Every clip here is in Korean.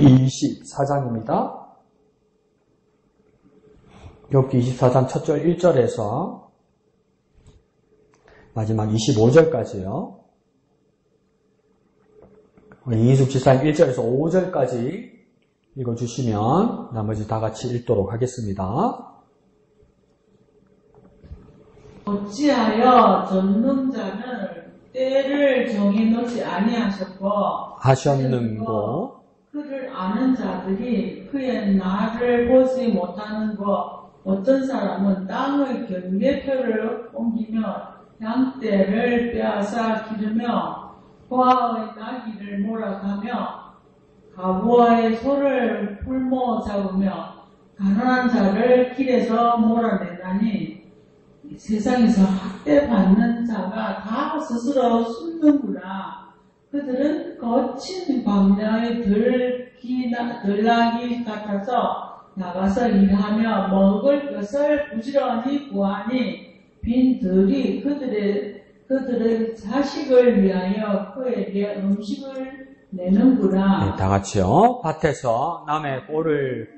24장입니다. 욥기 24장 첫 절 1절에서 마지막 25절까지요. 이인숙 지사님 1절에서 5절까지 읽어주시면 나머지 다 같이 읽도록 하겠습니다. 어찌하여 전능자는 때를 정해놓지 하셨는고 그를 아는 자들이 그의 날을 보지 못하는 것. 어떤 사람은 땅의 경계표를 옮기며 양떼를 빼앗아 기르며 고아의 나귀를 몰아가며 가부와의 소를 풀모 잡으며 가난한 자를 길에서 몰아내다니 세상에서 학대받는 자가 다 스스로 숨는구나. 그들은 거친 광야의 들나귀 같아서 나가서 일하며 먹을 것을 부지런히 구하니 빈 들이 그들의 자식을 위하여 그에게 음식을 내는구나. 네, 다 같이요. 밭에서 남의 꼴을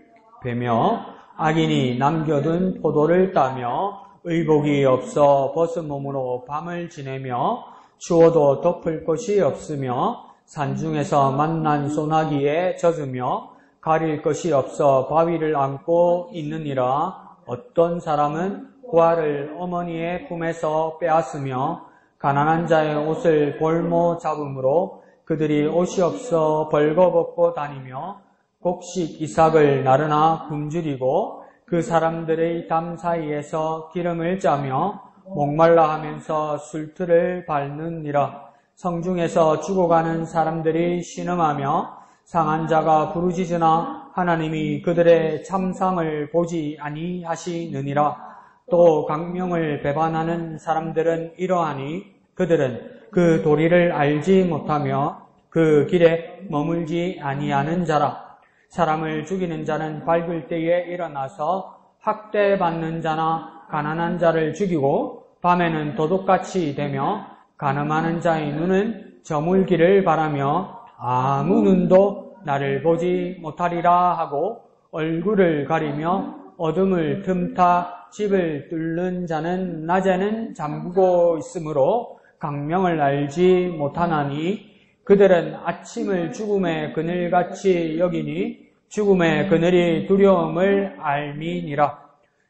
베며 악인이 남겨둔 포도를 따며 의복이 없어 벗은 몸으로 밤을 지내며 추워도 덮을 것이 없으며 산중에서 만난 소나기에 젖으며 가릴 것이 없어 바위를 안고 있느니라. 어떤 사람은 고아를 어머니의 품에서 빼앗으며 가난한 자의 옷을 볼모 잡음으로 그들이 옷이 없어 벌거벗고 다니며 곡식 이삭을 나르나 굶주리고 그 사람들의 담 사이에서 기름을 짜며 목말라 하면서 술틀을 밟느니라. 성중에서 죽어가는 사람들이 신음하며 상한 자가 부르짖으나 하나님이 그들의 참상을 보지 아니하시느니라. 또 강명을 배반하는 사람들은 이러하니 그들은 그 도리를 알지 못하며 그 길에 머물지 아니하는 자라. 사람을 죽이는 자는 밝을 때에 일어나서 학대받는 자나 가난한 자를 죽이고 밤에는 도둑같이 되며 간음하는 자의 눈은 저물기를 바라며 아무 눈도 나를 보지 못하리라 하고 얼굴을 가리며 어둠을 틈타 집을 뚫는 자는 낮에는 잠그고 있으므로 강명을 알지 못하나니 그들은 아침을 죽음의 그늘같이 여기니 죽음의 그늘이 두려움을 알미니라.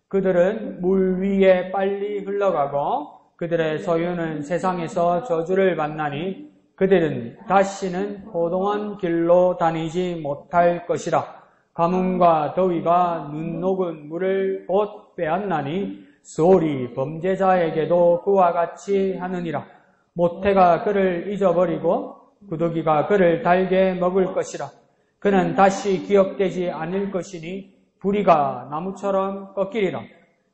그들은 물 위에 빨리 흘러가고 그들의 소유는 세상에서 저주를 받나니 그들은 다시는 호동한 길로 다니지 못할 것이라. 가뭄과 더위가 눈 녹은 물을 곧 빼앗나니 소홀히 범죄자에게도 그와 같이 하느니라. 모태가 그를 잊어버리고 구더기가 그를 달게 먹을 것이라. 그는 다시 기억되지 않을 것이니 부리가 나무처럼 꺾이리라.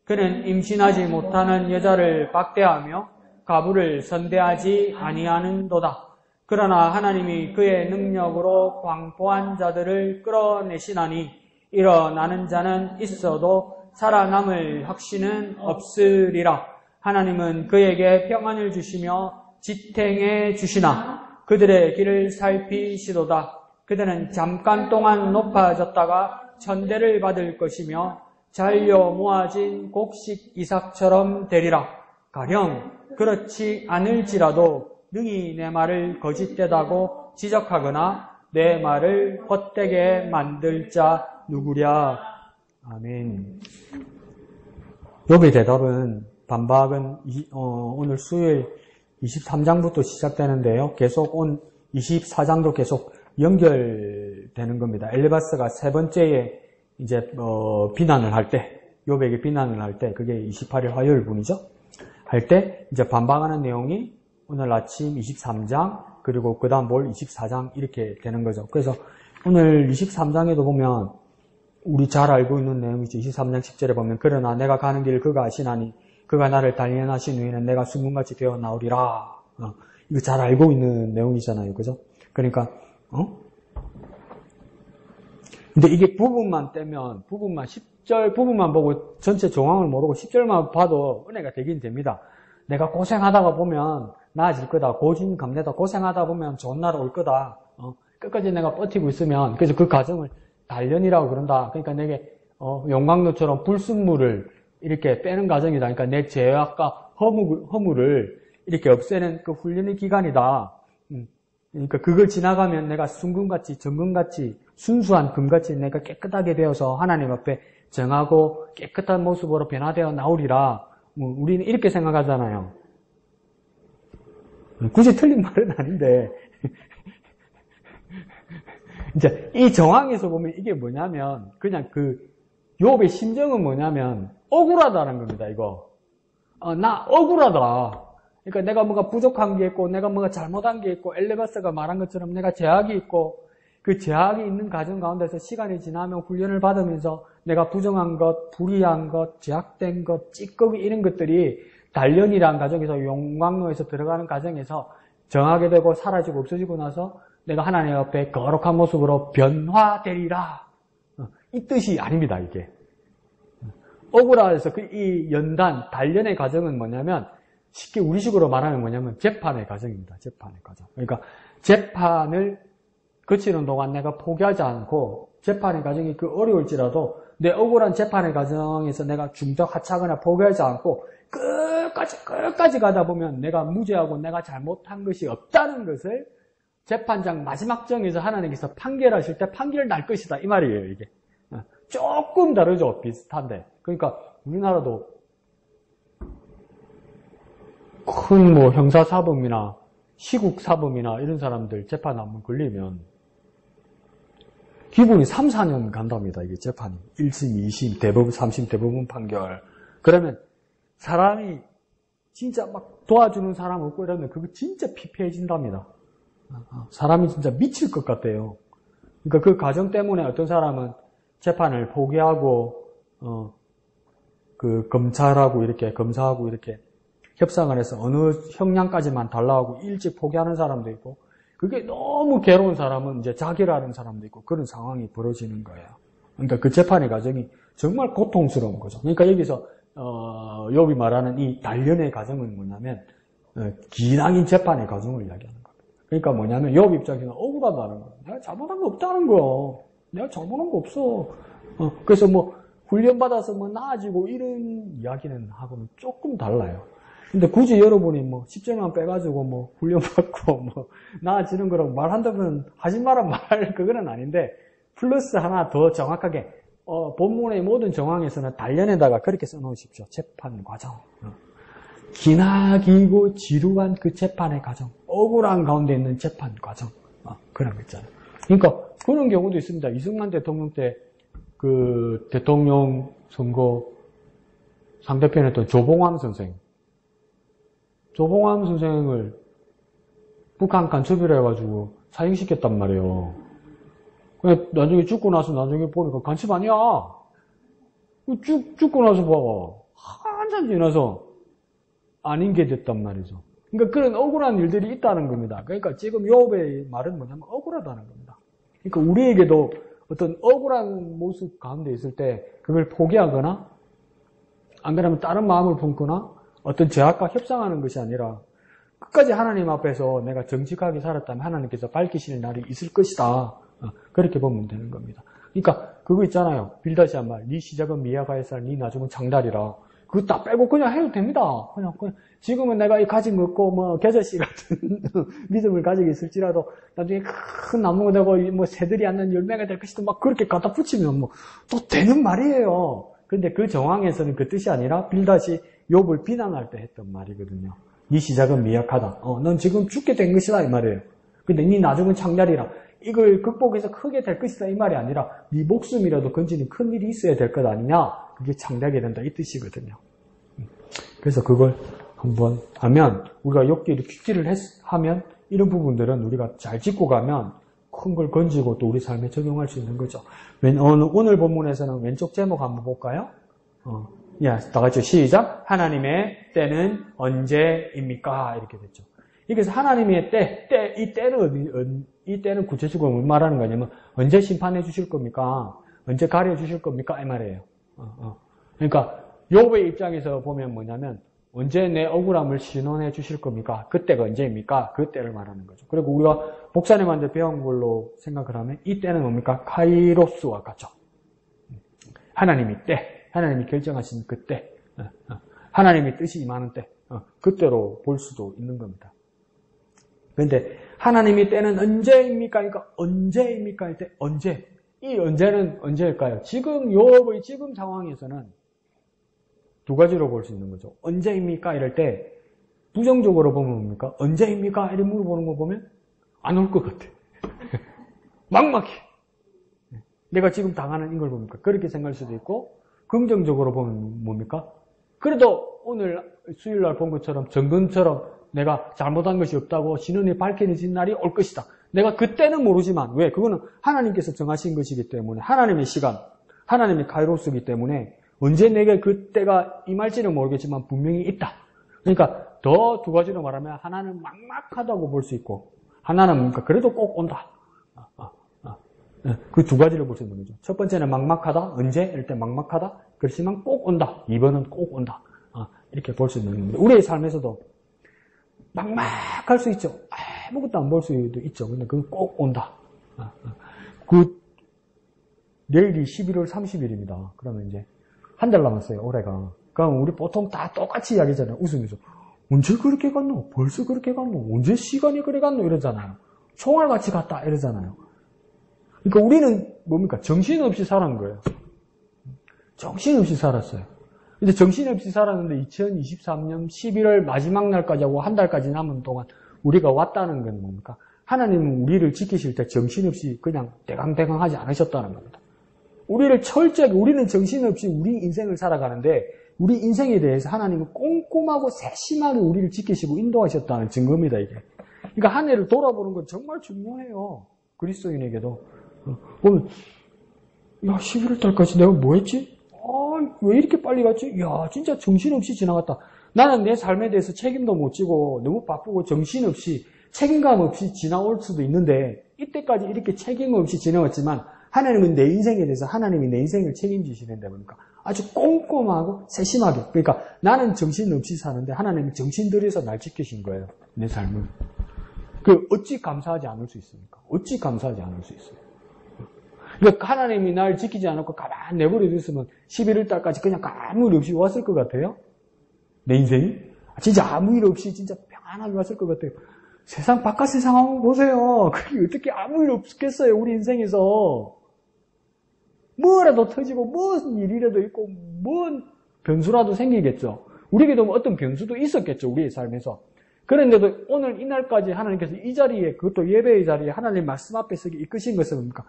그는 임신하지 못하는 여자를 박대하며 가부를 선대하지 아니하는도다. 그러나 하나님이 그의 능력으로 광포한 자들을 끌어내시나니 일어나는 자는 있어도 살아남을 확신은 없으리라. 하나님은 그에게 평안을 주시며 지탱해 주시나 그들의 길을 살피시도다. 그들은 잠깐 동안 높아졌다가 천대를 받을 것이며 잘려 모아진 곡식 이삭처럼 되리라. 가령 그렇지 않을지라도 능히 내 말을 거짓되다고 지적하거나 내 말을 헛되게 만들 자 누구랴. 아멘. 욥의 대답은 반박은 오늘 수요일 23장부터 시작되는데요. 계속 24장도 계속 연결되는 겁니다. 엘리바스가 세 번째에 이제 비난을 할 때, 욥에게 비난을 할 때, 그게 28일 화요일 분이죠. 할 때 이제 반박하는 내용이 오늘 아침 23장 그리고 그 다음 뭘 24장 이렇게 되는 거죠. 그래서 오늘 23장에도 보면 우리 잘 알고 있는 내용이죠. 23장 10절에 보면 그러나 내가 가는 길을 그가 아시나니 그가 나를 단련하신 후에는 내가 순금같이 되어 나오리라. 이거 잘 알고 있는 내용이잖아요. 그죠? 그러니까 근데 이게 부분만 떼면 10절 부분만 보고 전체 정황을 모르고 10절만 봐도 은혜가 되긴 됩니다. 내가 고생하다가 보면 나아질 거다. 고진감래다. 고생하다 보면 좋은 날 올 거다. 끝까지 내가 버티고 있으면, 그래서 그 과정을 단련이라고 그런다. 그러니까 내게 용광로처럼 불순물을 이렇게 빼는 과정이다. 그러니까 내 죄악과 허물을 이렇게 없애는 그 훈련의 기간이다. 그러니까 그걸 지나가면 내가 순금같이 정금같이 순수한 금같이 내가 깨끗하게 되어서 하나님 앞에 정하고 깨끗한 모습으로 변화되어 나오리라. 우리는 이렇게 생각하잖아요. 굳이 틀린 말은 아닌데 이제 이 정황에서 보면 이게 뭐냐면 그냥 그 욥의 심정은 뭐냐면 억울하다는 겁니다. 이거 나 억울하다. 그러니까 내가 뭔가 부족한 게 있고 내가 뭔가 잘못한 게 있고 엘레바스가 말한 것처럼 내가 제약이 있고 그 제약이 있는 과정 가운데서 시간이 지나면 훈련을 받으면서 내가 부정한 것, 불의한 것, 제약된 것, 찌꺼기 이런 것들이 단련이라는 과정에서 용광로에서 들어가는 과정에서 정하게 되고 사라지고 없어지고 나서 내가 하나님 앞에 거룩한 모습으로 변화되리라. 이 뜻이 아닙니다, 이게. 억울해서 이 연단, 단련의 과정은 뭐냐면 쉽게 우리식으로 말하면 뭐냐면 재판의 과정입니다. 재판의 과정. 그러니까 재판을 거치는 동안 내가 포기하지 않고 재판의 과정이 그 어려울지라도 내 억울한 재판의 과정에서 내가 중적 하차하거나 포기하지 않고 끝까지 가다 보면 내가 무죄하고 내가 잘못한 것이 없다는 것을 재판장 마지막 정에서 하나님께서 판결하실 때 판결 날 것이다. 이 말이에요, 이게. 조금 다르죠, 비슷한데. 그러니까 우리나라도 큰 뭐 형사사범이나 시국사범이나 이런 사람들 재판 한번 걸리면 기본이 3, 4년 간답니다. 이게 재판이. 1심, 2심, 대법원, 3심 대법원 판결. 그러면 사람이 진짜 막 도와주는 사람 없고 이러면 그거 진짜 피폐해진답니다. 사람이 진짜 미칠 것 같아요. 그러니까 그 과정 때문에 어떤 사람은 재판을 포기하고 그 검사하고 이렇게 협상을 해서 어느 형량까지만 달라고 일찍 포기하는 사람도 있고 그게 너무 괴로운 사람은 이제 자기를 하는 사람도 있고 그런 상황이 벌어지는 거예요. 그러니까 그 재판의 과정이 정말 고통스러운 거죠. 그러니까 여기서 욥이 말하는 이 단련의 과정은 뭐냐면 기나긴 재판의 과정을 이야기하는 겁니다. 그러니까 뭐냐면 욥 입장에서는 억울하다는 거예요. 내가 잘못한 거 없다는 거예요. 내가 잘못한 거 없어. 그래서 뭐 훈련받아서 뭐 나아지고 이런 이야기는 하고는 조금 달라요. 근데 굳이 여러분이 뭐 10절만 빼가지고 뭐 훈련받고 뭐 나아지는 거라고 말한다면 하지 마란 말 그거는 아닌데 플러스 하나 더 정확하게 본문의 모든 정황에서는 단련에다가 그렇게 써놓으십시오. 재판 과정. 기나기고 지루한 그 재판의 과정. 억울한 가운데 있는 재판 과정. 그런 거 있잖아요. 그러니까 그런 경우도 있습니다. 이승만 대통령 때 그 대통령 선거 상대편 했던 조봉암 선생. 조봉암 선생을 북한 간첩이라 해가지고 사형시켰단 말이에요. 나중에 죽고 나서 나중에 보니까 간첩 아니야. 죽고 나서 봐. 한참 지나서 아닌 게 됐단 말이죠. 그러니까 그런 억울한 일들이 있다는 겁니다. 그러니까 지금 욥의 말은 뭐냐면 억울하다는 겁니다. 그러니까 우리에게도 어떤 억울한 모습 가운데 있을 때 그걸 포기하거나 안 그러면 다른 마음을 품거나 어떤 죄악과 협상하는 것이 아니라 끝까지 하나님 앞에서 내가 정직하게 살았다면 하나님께서 밝히시는 날이 있을 것이다. 그렇게 보면 되는 겁니다. 그러니까 그거 있잖아요. 빌다시 한 말. 네 시작은 미야가에서 네 나중은 장달이라. 그거 다 빼고 그냥 해도 됩니다. 그냥 지금은 내가 이 가진 거 없고 뭐 겨자씨 같은 믿음을 가지고 있을지라도 나중에 큰 나무가 되고 뭐 새들이 앉는 열매가 될 것이다. 막 그렇게 갖다 붙이면 뭐 또 되는 말이에요. 근데 그 정황에서는 그 뜻이 아니라 빌다시 욥을 비난할 때 했던 말이거든요. 네 시작은 미약하다. 넌 지금 죽게 된 것이다 이 말이에요. 근데 네 나중은 창달이라. 이걸 극복해서 크게 될 것이다 이 말이 아니라 네 목숨이라도 건지는 큰 일이 있어야 될 것 아니냐. 그게 창대하게 된다 이 뜻이거든요. 그래서 그걸 한번 하면 우리가 욥기를 퀴기를 하면 이런 부분들은 우리가 잘 짚고 가면 큰 걸 건지고 또 우리 삶에 적용할 수 있는 거죠. 오늘 본문에서는 왼쪽 제목 한번 볼까요? 다 같이 시작. 하나님의 때는 언제입니까? 이렇게 됐죠. 여기서 하나님의 이 때는 구체적으로 뭘 말하는 거냐면 언제 심판해 주실 겁니까? 언제 가려 주실 겁니까? 이 말이에요. 그러니까 욥의 입장에서 보면 뭐냐면 언제 내 억울함을 신원해 주실 겁니까? 그때가 언제입니까? 그 때를 말하는 거죠. 그리고 우리가 목사님한테 배운 걸로 생각을 하면 이 때는 뭡니까? 카이로스와 같죠. 하나님이 때, 하나님이 결정하신 그때, 하나님의 뜻이 임하는 때, 그때로 볼 수도 있는 겁니다. 그런데 하나님의 때는 언제입니까? 그러니까 언제입니까? 할 때 언제? 이 언제는 언제일까요? 지금 요업의 지금 상황에서는 두 가지로 볼 수 있는 거죠. 언제입니까? 이럴 때 부정적으로 보면 뭡니까? 언제입니까? 이렇게 물어보는 거 보면 안 올 것 같아. 막막해. 내가 지금 당하는 이걸 봅니까? 그렇게 생각할 수도 있고, 긍정적으로 보면 뭡니까? 그래도 오늘 수요일날 본 것처럼 정금처럼 내가 잘못한 것이 없다고 신원이 밝혀진 날이 올 것이다. 내가 그때는 모르지만, 왜? 그거는 하나님께서 정하신 것이기 때문에, 하나님의 시간, 하나님의 카이로스이기 때문에 언제 내게 그때가 임할지는 모르겠지만 분명히 있다. 그러니까 더 두 가지로 말하면 하나는 막막하다고 볼 수 있고, 하나는 뭡니까? 그래도 꼭 온다. 그 두 가지를 볼 수 있는 거죠. 첫 번째는 막막하다. 언제? 이럴 때 막막하다. 그렇지만 꼭 온다. 2번은 꼭 온다. 이렇게 볼 수 있는 겁니다. 우리의 삶에서도 막막할 수 있죠. 아무것도 안 볼 수도 있죠. 근데 그건 꼭 온다. 내일이 11월 30일입니다. 그러면 이제 한 달 남았어요. 올해가. 그럼 우리 보통 다 똑같이 이야기잖아요. 웃으면서. 언제 그렇게 갔노? 벌써 그렇게 갔노? 언제 시간이 그래 갔노? 이러잖아요. 총알같이 갔다 이러잖아요. 그러니까 우리는 뭡니까? 정신없이 살은 거예요. 정신없이 살았어요. 근데 정신없이 살았는데 2023년 11월 마지막 날까지 하고 한 달까지 남은 동안 우리가 왔다는 건 뭡니까? 하나님은 우리를 지키실 때 정신없이 그냥 대강대강 하지 않으셨다는 겁니다. 우리를 철저하게, 우리는 정신없이 우리 인생을 살아가는데 우리 인생에 대해서 하나님은 꼼꼼하고 세심하게 우리를 지키시고 인도하셨다는 증거입니다, 이게. 그러니까 한 해를 돌아보는 건 정말 중요해요. 그리스도인에게도. 보면, 야, 11월 달까지 내가 뭐 했지? 왜 이렇게 빨리 갔지? 야, 진짜 정신없이 지나갔다. 나는 내 삶에 대해서 책임도 못 지고 너무 바쁘고 정신없이 책임감 없이 지나올 수도 있는데 이때까지 이렇게 책임 없이 지나왔지만 하나님은 내 인생에 대해서 하나님이 내 인생을 책임지시는데 보니까 아주 꼼꼼하고 세심하게. 그러니까 나는 정신없이 사는데 하나님이 정신 들여서 날 지키신 거예요. 내 삶을. 어찌 감사하지 않을 수 있습니까? 어찌 감사하지 않을 수 있어요? 그러니까 하나님이 날 지키지 않고 가만히 내버려 뒀으면 11월 달까지 그냥 아무 일 없이 왔을 것 같아요? 내 인생이? 진짜 아무 일 없이 진짜 평안하게 왔을 것 같아요. 세상, 바깥 세상 한번 보세요. 그게 어떻게 아무 일 없겠어요, 우리 인생에서. 뭐라도 터지고, 무슨 일이라도 있고, 뭔 변수라도 생기겠죠. 우리에게도 어떤 변수도 있었겠죠, 우리의 삶에서. 그런데도 오늘 이날까지 하나님께서 이 자리에, 그것도 예배의 자리에 하나님 말씀 앞에서 이끄신 것은 뭡니까?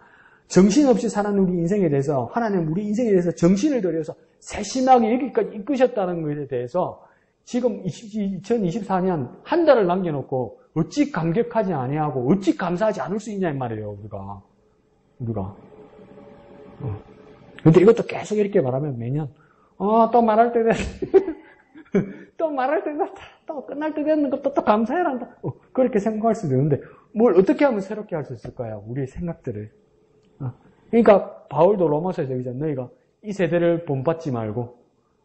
정신없이 사는 우리 인생에 대해서, 하나님 우리 인생에 대해서 정신을 들여서 세심하게 여기까지 이끄셨다는 것에 대해서 지금 2024년 한 달을 남겨놓고 어찌 감격하지 아니하고 어찌 감사하지 않을 수 있냐 이 말이에요, 우리가. 근데 이것도 계속 이렇게 말하면 매년 또 말할 때 또 말할 때 됐다. 또 끝날 때 됐는 것도 또 감사해라 한다. 그렇게 생각할 수도 있는데 뭘 어떻게 하면 새롭게 할 수 있을까요? 우리의 생각들을. 그러니까 바울도 로마서에서 얘기하잖아요. 너희가 이 세대를 본받지 말고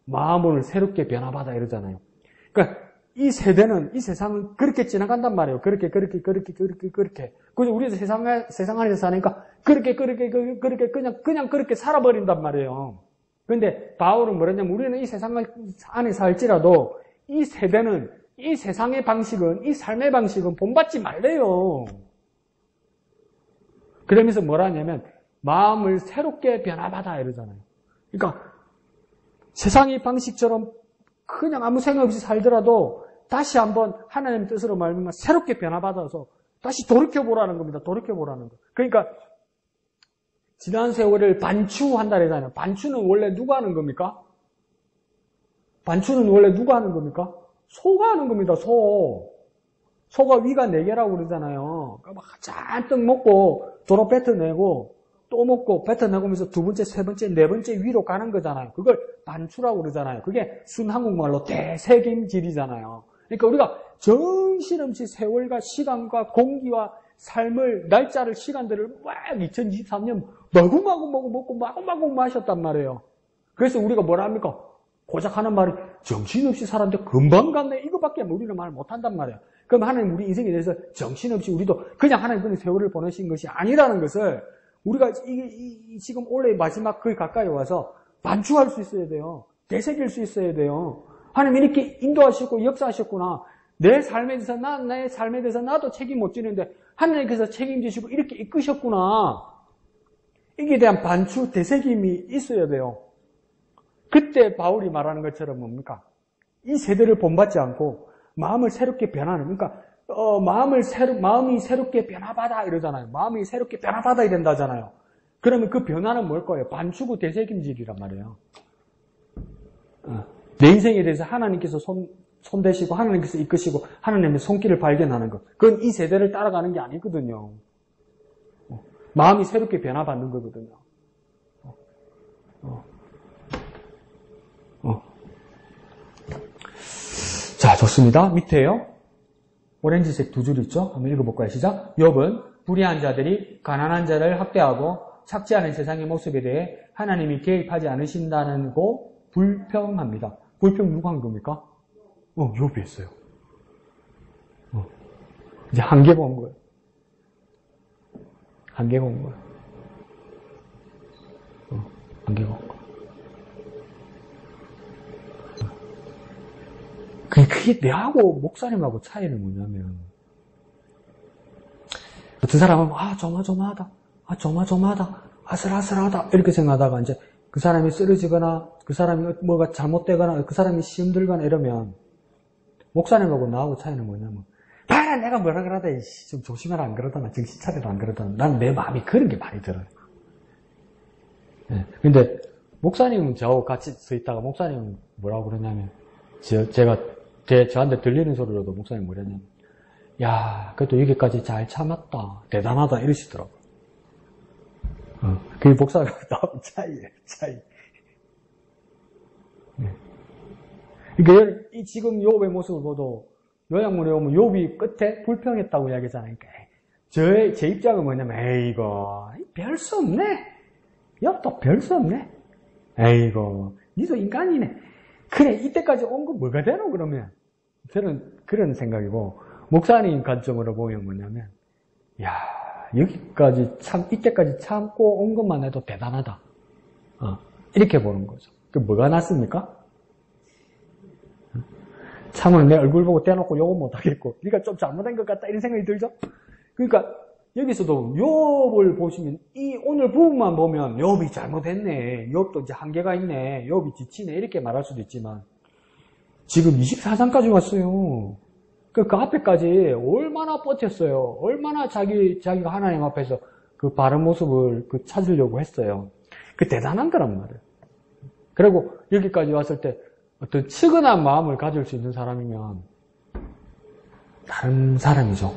마음을 새롭게 변화받아 이러잖아요. 그러니까 이 세대는, 이 세상은 그렇게 지나간단 말이에요. 그렇게. 그래서 우리도 세상 안에서 사니까 그렇게 그냥 그렇게 살아버린단 말이에요. 그런데 바울은 뭐랬냐면 우리는 이 세상 안에 살지라도 이 세대는, 이 세상의 방식은, 이 삶의 방식은 본받지 말래요. 그러면서 뭐라 하냐면 마음을 새롭게 변화받아 이러잖아요. 그러니까 세상의 방식처럼 그냥 아무 생각 없이 살더라도 다시 한번 하나님의 뜻으로 말하면 새롭게 변화받아서 다시 돌이켜보라는 겁니다. 돌이켜보라는 거. 그러니까 지난 세월을 반추한다 그러잖아요. 반추는 원래 누가 하는 겁니까? 반추는 원래 누가 하는 겁니까? 소가 하는 겁니다. 소가 위가 4개라고 그러잖아요. 그러니까 막 잔뜩 먹고 도로 뱉어내고 또 먹고 뱉어내고 하면서 2번째, 3번째, 4번째 위로 가는 거잖아요. 그걸 반추라고 그러잖아요. 그게 순 한국말로 대세김질이잖아요. 그러니까 우리가 정신없이 세월과 시간과 공기와 삶을, 날짜를, 시간들을 막 2023년 마구마구 먹고 마구마구 마셨단 말이에요. 그래서 우리가 뭐라 합니까? 고작 하는 말이 정신없이 살았는데 금방 갔네. 이거밖에 우리는 말 못한단 말이야. 그럼 하나님 우리 인생에 대해서 정신없이 우리도 그냥 하나님 그냥 세월을 보내신 것이 아니라는 것을 우리가 지금 올해 마지막 거의 가까이 와서 반추할 수 있어야 돼요. 되새길 수 있어야 돼요. 하나님 이렇게 인도하셨고 역사하셨구나. 내 삶에 대해서 나도 책임 못 지는데 하나님께서 책임지시고 이렇게 이끄셨구나. 이게 대한 반추, 되새김이 있어야 돼요. 그때 바울이 말하는 것처럼 뭡니까? 이 세대를 본받지 않고 마음을 새롭게 변하는, 그러니까 마음이 새롭게 변화받아 이러잖아요. 마음이 새롭게 변화받아야 된다잖아요. 그러면 그 변화는 뭘 거예요? 반추고 되새김질이란 말이에요. 내 인생에 대해서 하나님께서 손대시고 하나님께서 이끄시고 하나님의 손길을 발견하는 것. 그건 이 세대를 따라가는 게 아니거든요. 마음이 새롭게 변화받는 거거든요. 자, 좋습니다. 밑에요. 오렌지색 두 줄 있죠? 한번 읽어볼까요? 시작. 욥은 불의한 자들이 가난한 자를 학대하고 착취하는 세상의 모습에 대해 하나님이 개입하지 않으신다는 거 불평합니다. 불평 누가 한 겁니까? 욥이 했어요. 이제 한계가 온 거예요. 한계가 온 거예요. 한계가 온 거예요. 그게 내하고 목사님하고 차이는 뭐냐면, 어떤 사람은, 조마조마하다, 조마조마하다, 아슬아슬하다, 이렇게 생각하다가 이제 그 사람이 쓰러지거나, 그 사람이 뭐가 잘못되거나, 그 사람이 시험 들거나 이러면, 목사님하고 나하고 차이는 뭐냐면, 봐라, 내가 뭐라 그러다, 좀 조심해라, 안 그러다나, 정신 차려라, 안 그러다나. 난 내 마음이 그런 게 많이 들어요. 네. 근데, 목사님은 저하고 같이 서 있다가, 목사님은 뭐라고 그러냐면, 저한테 들리는 소리로도 목사님 뭐랬냐면, 야, 그래도 여기까지 잘 참았다. 대단하다. 이러시더라고요. 그게 목사가 나온 차이예요, 차이. 네. 그러니까 지금 욥의 모습을 보도 요약문에 오면 욥이 끝에 불평했다고 이야기하잖아요. 그러니까 제 입장은 뭐냐면, 에이고, 별 수 없네. 욥도 별 수 없네. 에이고, 니도 인간이네. 그래, 이때까지 온 거 뭐가 되노, 그러면? 저는 그런 생각이고, 목사님 관점으로 보면 뭐냐면, 야, 이때까지 참고 온 것만 해도 대단하다. 이렇게 보는 거죠. 그 뭐가 낫습니까? 참은 내 얼굴 보고 떼놓고 욕은 못하겠고, 네가 좀 잘못한 것 같다, 이런 생각이 들죠? 그러니까, 여기서도 욥을 보시면, 이 오늘 부분만 보면, 욥이 잘못했네. 욥도 이제 한계가 있네. 욥이 지치네. 이렇게 말할 수도 있지만, 지금 24장까지 왔어요. 그 앞에까지 얼마나 버텼어요. 얼마나 자기가 하나님 앞에서 그 바른 모습을 찾으려고 했어요. 그 대단한 거란 말이에요. 그리고 여기까지 왔을 때 어떤 측은한 마음을 가질 수 있는 사람이면 다른 사람이죠.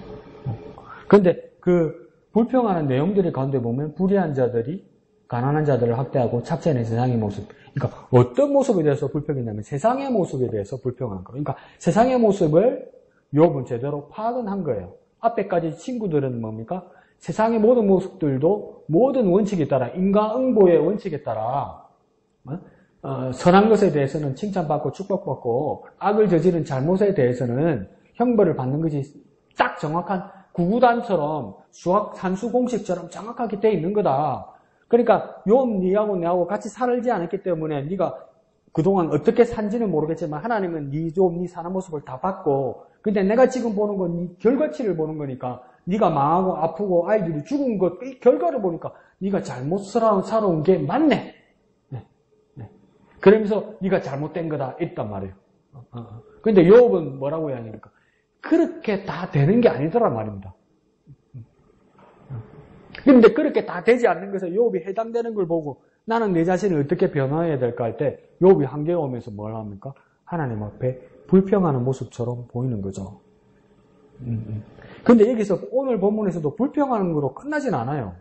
그런데 그 불평하는 내용들의 가운데 보면 불의한 자들이 가난한 자들을 학대하고 착취하는 세상의 모습. 그러니까 어떤 모습에 대해서 불평했냐면 세상의 모습에 대해서 불평한 거예요. 그러니까 세상의 모습을 욥은 제대로 파악은 한 거예요. 앞에까지 친구들은 뭡니까? 세상의 모든 모습들도 모든 원칙에 따라 인과응보의 원칙에 따라 선한 것에 대해서는 칭찬받고 축복받고 악을 저지른 잘못에 대해서는 형벌을 받는 것이 딱 정확한 구구단처럼 산수 공식처럼 정확하게 돼 있는 거다. 그러니까 욥 니하고 내하고 같이 살지 않았기 때문에 네가 그동안 어떻게 산지는 모르겠지만 하나님은 네 사는 모습을 다 봤고, 근데 내가 지금 보는 건 네 결과치를 보는 거니까 네가 망하고 아프고 아이들이 죽은 것 이 결과를 보니까 네가 잘못 살아온 게 맞네. 네. 그러면서 네가 잘못된 거다 있단 말이에요. 근데 욥은 뭐라고 해야 하니까 그렇게 다 되는 게 아니더란 말입니다. 그런데 그렇게 다 되지 않는 것에 욥이 해당되는 걸 보고 나는 내 자신을 어떻게 변화해야 될까 할 때 욥이 한계가 오면서 뭘 합니까? 하나님 앞에 불평하는 모습처럼 보이는 거죠. 그런데 여기서 오늘 본문에서도 불평하는 거로 끝나진 않아요.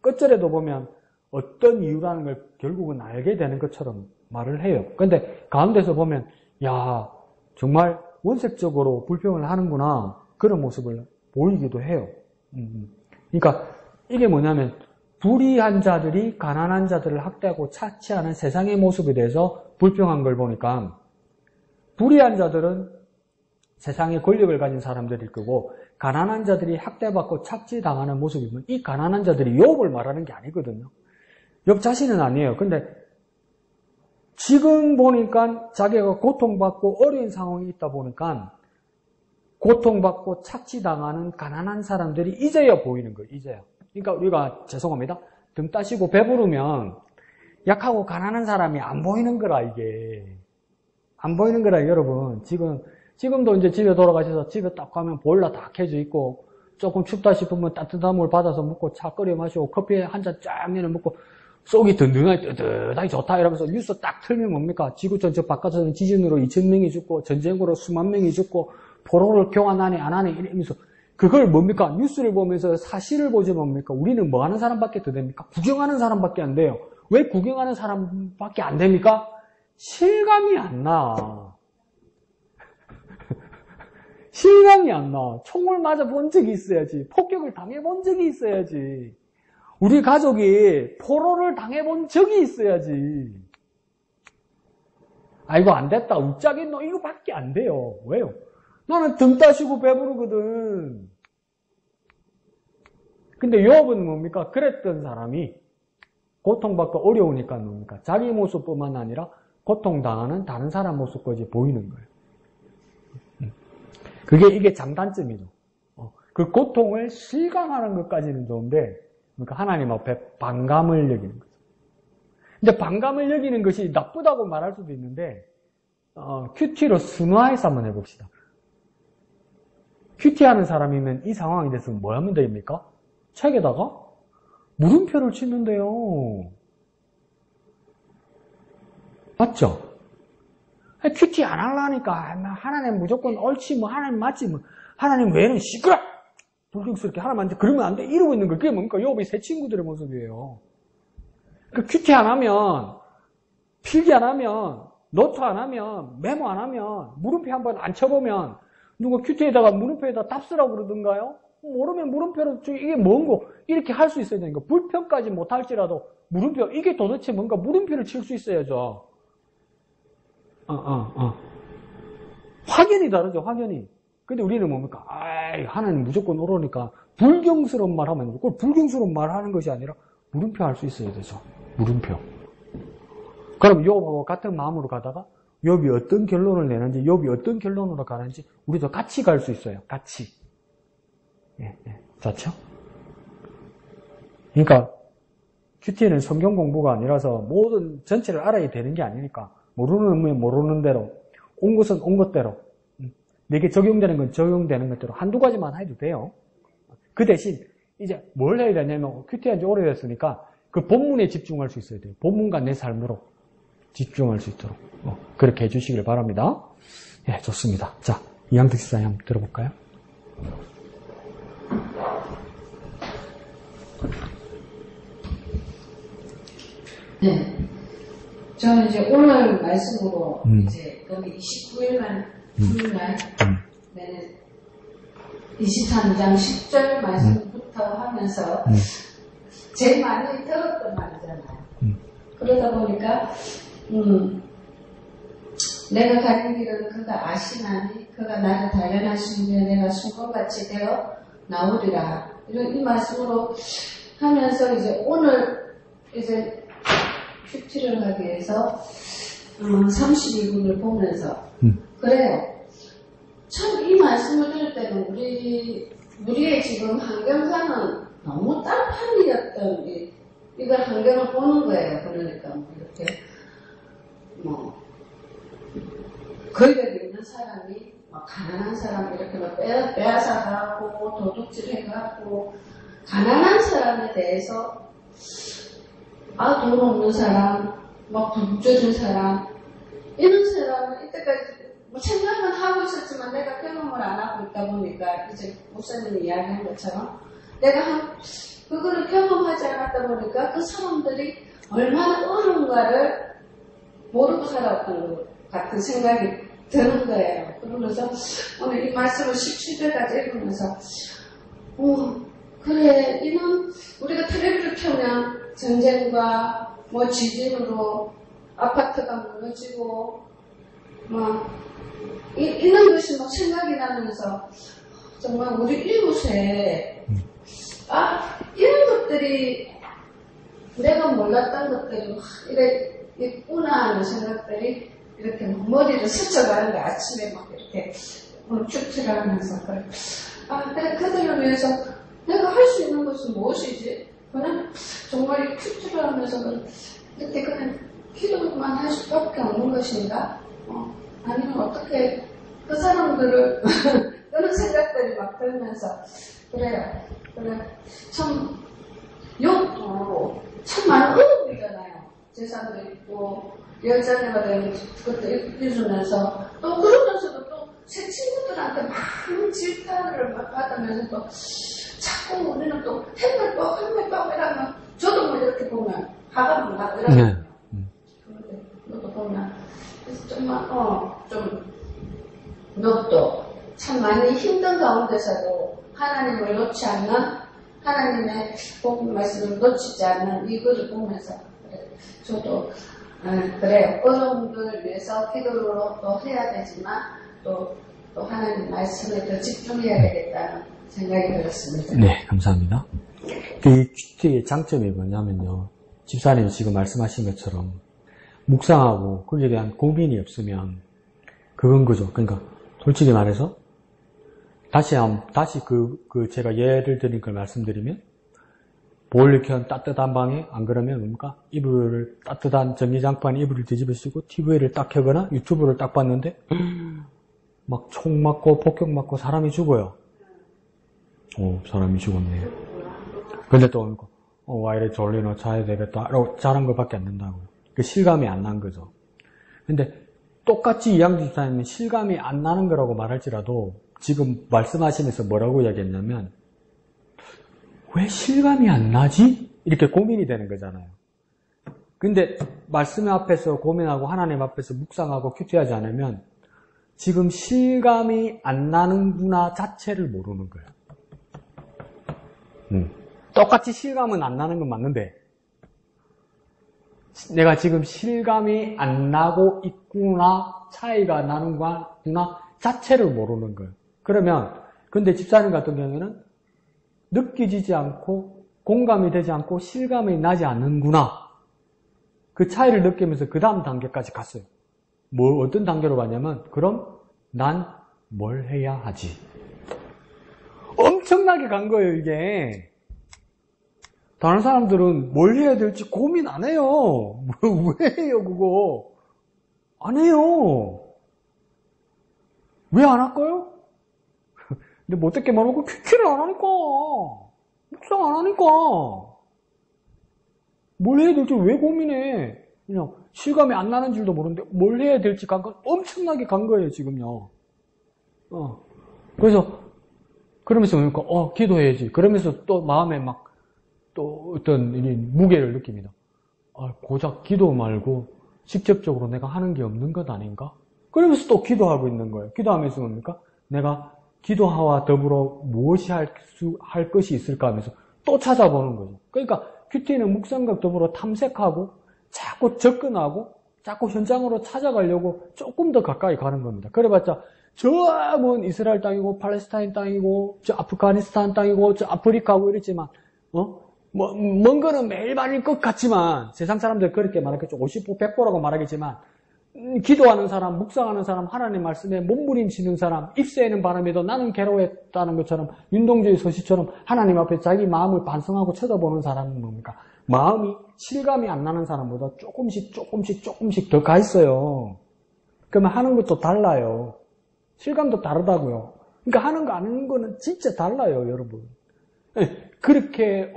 끝절에도 보면 어떤 이유라는 걸 결국은 알게 되는 것처럼 말을 해요. 그런데 가운데서 보면 야 정말 원색적으로 불평을 하는구나 그런 모습을 보이기도 해요. 그러니까 이게 뭐냐면 불의한 자들이 가난한 자들을 학대하고 차치하는 세상의 모습에 대해서 불평한 걸 보니까 불의한 자들은 세상의 권력을 가진 사람들일 거고 가난한 자들이 학대받고 착취당하는 모습이면 이 가난한 자들이 욥을 말하는 게 아니거든요. 욥 자신은 아니에요. 근데 지금 보니까 자기가 고통받고 어려운 상황이 있다 보니까 고통받고 착취당하는 가난한 사람들이 이제야 보이는 거예요. 이제야. 그러니까 우리가 죄송합니다. 등 따시고 배부르면 약하고 가난한 사람이 안 보이는 거라 이게. 안 보이는 거라 여러분. 지금도 이제 집에 돌아가셔서 집에 딱 가면 보일러 다 켜져 있고 조금 춥다 싶으면 따뜻한 물 받아서 먹고 차 끓여 마시고 커피 한 잔 쫙 내려 먹고 속이 든든하게 뜨뜻하게 좋다 이러면서 뉴스 딱 틀면 뭡니까? 지구 전체 바깥에서는 지진으로 2,000명이 죽고 전쟁으로 수만 명이 죽고 포로를 교환하네 안 하네 이러면서 그걸 뭡니까? 뉴스를 보면서 사실을 보지 뭡니까? 우리는 뭐 하는 사람밖에 더 됩니까? 구경하는 사람밖에 안 돼요. 왜 구경하는 사람밖에 안 됩니까? 실감이 안 나. 실감이 안 나. 총을 맞아 본 적이 있어야지. 폭격을 당해 본 적이 있어야지. 우리 가족이 포로를 당해본 적이 있어야지. 아이고 안 됐다. 웃자긴 너 이거밖에 안 돼요. 왜요? 나는 등 따시고 배부르거든. 근데 욥은 뭡니까? 그랬던 사람이 고통받고 어려우니까 뭡니까? 자기 모습뿐만 아니라 고통당하는 다른 사람 모습까지 보이는 거예요. 이게 장단점이죠. 그 고통을 실감하는 것까지는 좋은데 그러니까 하나님 앞에 반감을 여기는 거죠. 근데 반감을 여기는 것이 나쁘다고 말할 수도 있는데 큐티로 순화해서 한번 해봅시다. 큐티하는 사람이면 이 상황이 됐으면 뭐 하면 됩니까? 책에다가 물음표를 치는데요. 맞죠? 큐티 안 하려니까 하나님 무조건 옳지 뭐 하나님 맞지 뭐 하나님 외에는 시끄러! 불경스럽게 하나님한테 그러면 안 돼 이러고 있는 거 그게 뭡니까? 욥이 새 친구들의 모습이에요. 그 큐티 안 하면 필기 안 하면 노트 안 하면 메모 안 하면 물음표 한번 안 쳐보면 누가 큐티에다가 물음표에다 답 쓰라고 그러던가요? 모르면 물음표로 이게 뭔고 이렇게 할 수 있어야 되니까 불평까지 못할지라도 물음표 이게 도대체 뭔가 물음표를 칠 수 있어야죠. 확연히 다르죠. 확연히. 근데 우리는 뭡니까? 하나님 무조건 옳으니까 불경스러운 말 하면 그걸 불경스러운 말 하는 것이 아니라 물음표 할 수 있어야 되죠. 물음표. 그럼 욥하고 같은 마음으로 가다가 욥이 어떤 결론을 내는지 욥이 어떤 결론으로 가는지 우리도 같이 갈 수 있어요. 같이. 좋죠? 그러니까 큐티는 성경 공부가 아니라서 모든 전체를 알아야 되는 게 아니니까 모르는 의미에 모르는 대로 온 것은 온 것대로 내게 적용되는 건 적용되는 것대로 한두 가지만 해도 돼요. 그 대신 이제 뭘 해야 되냐면 큐티한 지 오래됐으니까 그 본문에 집중할 수 있어야 돼요. 본문과 내 삶으로 집중할 수 있도록 그렇게 해주시길 바랍니다. 예, 좋습니다. 자, 이양택 시사님 한번 들어볼까요? 네. 저는 이제 오늘 말씀으로 이제 여기 29일날 토요일날 내는 23장 10절 말씀부터 하면서 제일 많이 들었던 말이잖아요. 그러다 보니까 내가 가는 길은 그가 아시나니 그가 나를 단련하시면 내가 순금같이 되어 나오리라. 이런 이 말씀으로 하면서 이제 오늘 이제 큐티를 하기 위해서 32분을 보면서 그래요. 참 이 말씀을 들을 때는 우리의 지금 환경상은 너무 딴판이었던 이걸 환경을 보는 거예요. 그러니까 이렇게 권력이 있는 사람이 가난한 사람 이렇게 빼앗아가고 도둑질해가고 가난한 사람에 대해서 돈 없는 사람, 굶주린 사람 이런 사람은 이때까지 생각은 하고 있었지만 내가 경험을 안 하고 있다 보니까 이제 목사님이 이야기한 것처럼 내가 그거를 경험하지 않았다 보니까 그 사람들이 얼마나 어려운가를 모르고 살아왔던 것 같은 생각이 드는 거예요. 그러면서 오늘 이 말씀을 17절까지 읽으면서 그래, 이놈, 우리가 텔레비를 켜면 전쟁과 뭐 지진으로 아파트가 무너지고, 이런 것이 막 생각이 나면서, 정말 우리 이웃에, 이런 것들이, 내가 몰랐던 것들이 이래 있구나 하는 생각들이 이렇게 머리를 스쳐가는 거야. 아침에 막 이렇게 큐티를 하면서. 그래. 내가 그들을 위해서 내가 할 수 있는 것은 무엇이지? 그냥 정말 큐티를 하면서 이렇게 그냥 기도만 할 수밖에 없는 것인가? 아니면 어떻게 그 사람들을 그런 생각들이 막 들면서 그래요. 그래. 참 참 많은 어려움이잖아요. 재산도 있고 열자녀가 되면 그것도 잊으면서 또 그러면서도 또 새 친구들한테 많은 질타를 받으면서 또 자꾸 우리는 또 햄물떡 이러면 저도 뭐 이렇게 보면 화가 막 나고 이러거든요. 그런데 너도 보면 그래서 정말 좀 너도 참 많이 힘든 가운데서도 하나님을 놓지 않는 하나님의 복 말씀을 놓치지 않는 이거를 보면서 저도 그래요. 어려움을 위해서 기도를 또 해야 되지만 또 하나님 말씀에 더 집중해야 되겠다는 생각이 들었습니다. 네, 감사합니다. 이 큐티의 장점이 뭐냐면요. 집사님이 지금 말씀하신 것처럼 묵상하고 거기에 대한 고민이 없으면 그건 그죠. 그러니까 솔직히 말해서 다시 제가 예를 드린 걸 말씀드리면, 볼을 켠 따뜻한 방에, 안 그러면 뭡니까? 따뜻한 전기장판에 이불을 뒤집어 쓰고, TV를 딱 켜거나, 유튜브를 딱 봤는데, 막 총 맞고, 폭격 맞고, 사람이 죽어요. 사람이 죽었네. 근데 또, 와, 이래 졸리노, 자야 되겠다. 라고 자란 것밖에 안 된다고요. 그 실감이 안 난 거죠. 근데, 똑같이 이양주 집사님은 실감이 안 나는 거라고 말할지라도, 지금 말씀하시면서 뭐라고 이야기했냐면 왜 실감이 안 나지? 이렇게 고민이 되는 거잖아요. 근데 말씀 앞에서 고민하고 하나님 앞에서 묵상하고 큐티하지 않으면 지금 실감이 안 나는구나 자체를 모르는 거예요. 똑같이 실감은 안 나는 건 맞는데 내가 지금 실감이 안 나고 있구나, 차이가 나는구나 자체를 모르는 거예요. 그러면 근데 집사님 같은 경우에는 느껴지지 않고 공감이 되지 않고 실감이 나지 않는구나. 그 차이를 느끼면서 그 다음 단계까지 갔어요. 어떤 단계로 갔냐면 그럼 난 뭘 해야 하지? 엄청나게 간 거예요, 이게. 다른 사람들은 뭘 해야 될지 고민 안 해요. 왜 해요, 그거? 안 해요. 왜 안 할까요? 근데 뭐 어떻게 말하고 큐티를 안 하니까. 묵상 안 하니까. 뭘 해야 될지 왜 고민해? 그냥 실감이 안 나는 줄도 모르는데 뭘 해야 될지 간 건 엄청나게 간 거예요, 지금요. 그래서 그러면서 그러니까 기도해야지. 그러면서 또 마음에 막 또 어떤 무게를 느낍니다. 고작 기도 말고 직접적으로 내가 하는 게 없는 것 아닌가? 그러면서 또 기도하고 있는 거예요. 기도하면서 뭡니까? 내가 기도와 더불어 무엇이 할 것이 있을까 하면서 또 찾아보는 거죠. 그러니까 큐티는 묵상과 더불어 탐색하고 자꾸 접근하고 자꾸 현장으로 찾아가려고 조금 더 가까이 가는 겁니다. 그래봤자 저 먼 이스라엘 땅이고 팔레스타인 땅이고 저 아프가니스탄 땅이고 저 아프리카고 이랬지만 먼 거는 매일 말일 것 같지만 세상 사람들 그렇게 말하겠죠. 50보 100보라고 말하겠지만 기도하는 사람, 묵상하는 사람, 하나님 말씀에 몸부림치는 사람, 입새에는 바람에도 나는 괴로웠다는 것처럼 윤동주의 서시처럼 하나님 앞에 자기 마음을 반성하고 쳐다보는 사람은 뭡니까? 마음이 실감이 안 나는 사람보다 조금씩 더 가 있어요. 그러면 하는 것도 달라요. 실감도 다르다고요. 그러니까 하는 거 안 하는 거는 진짜 달라요, 여러분. 그렇게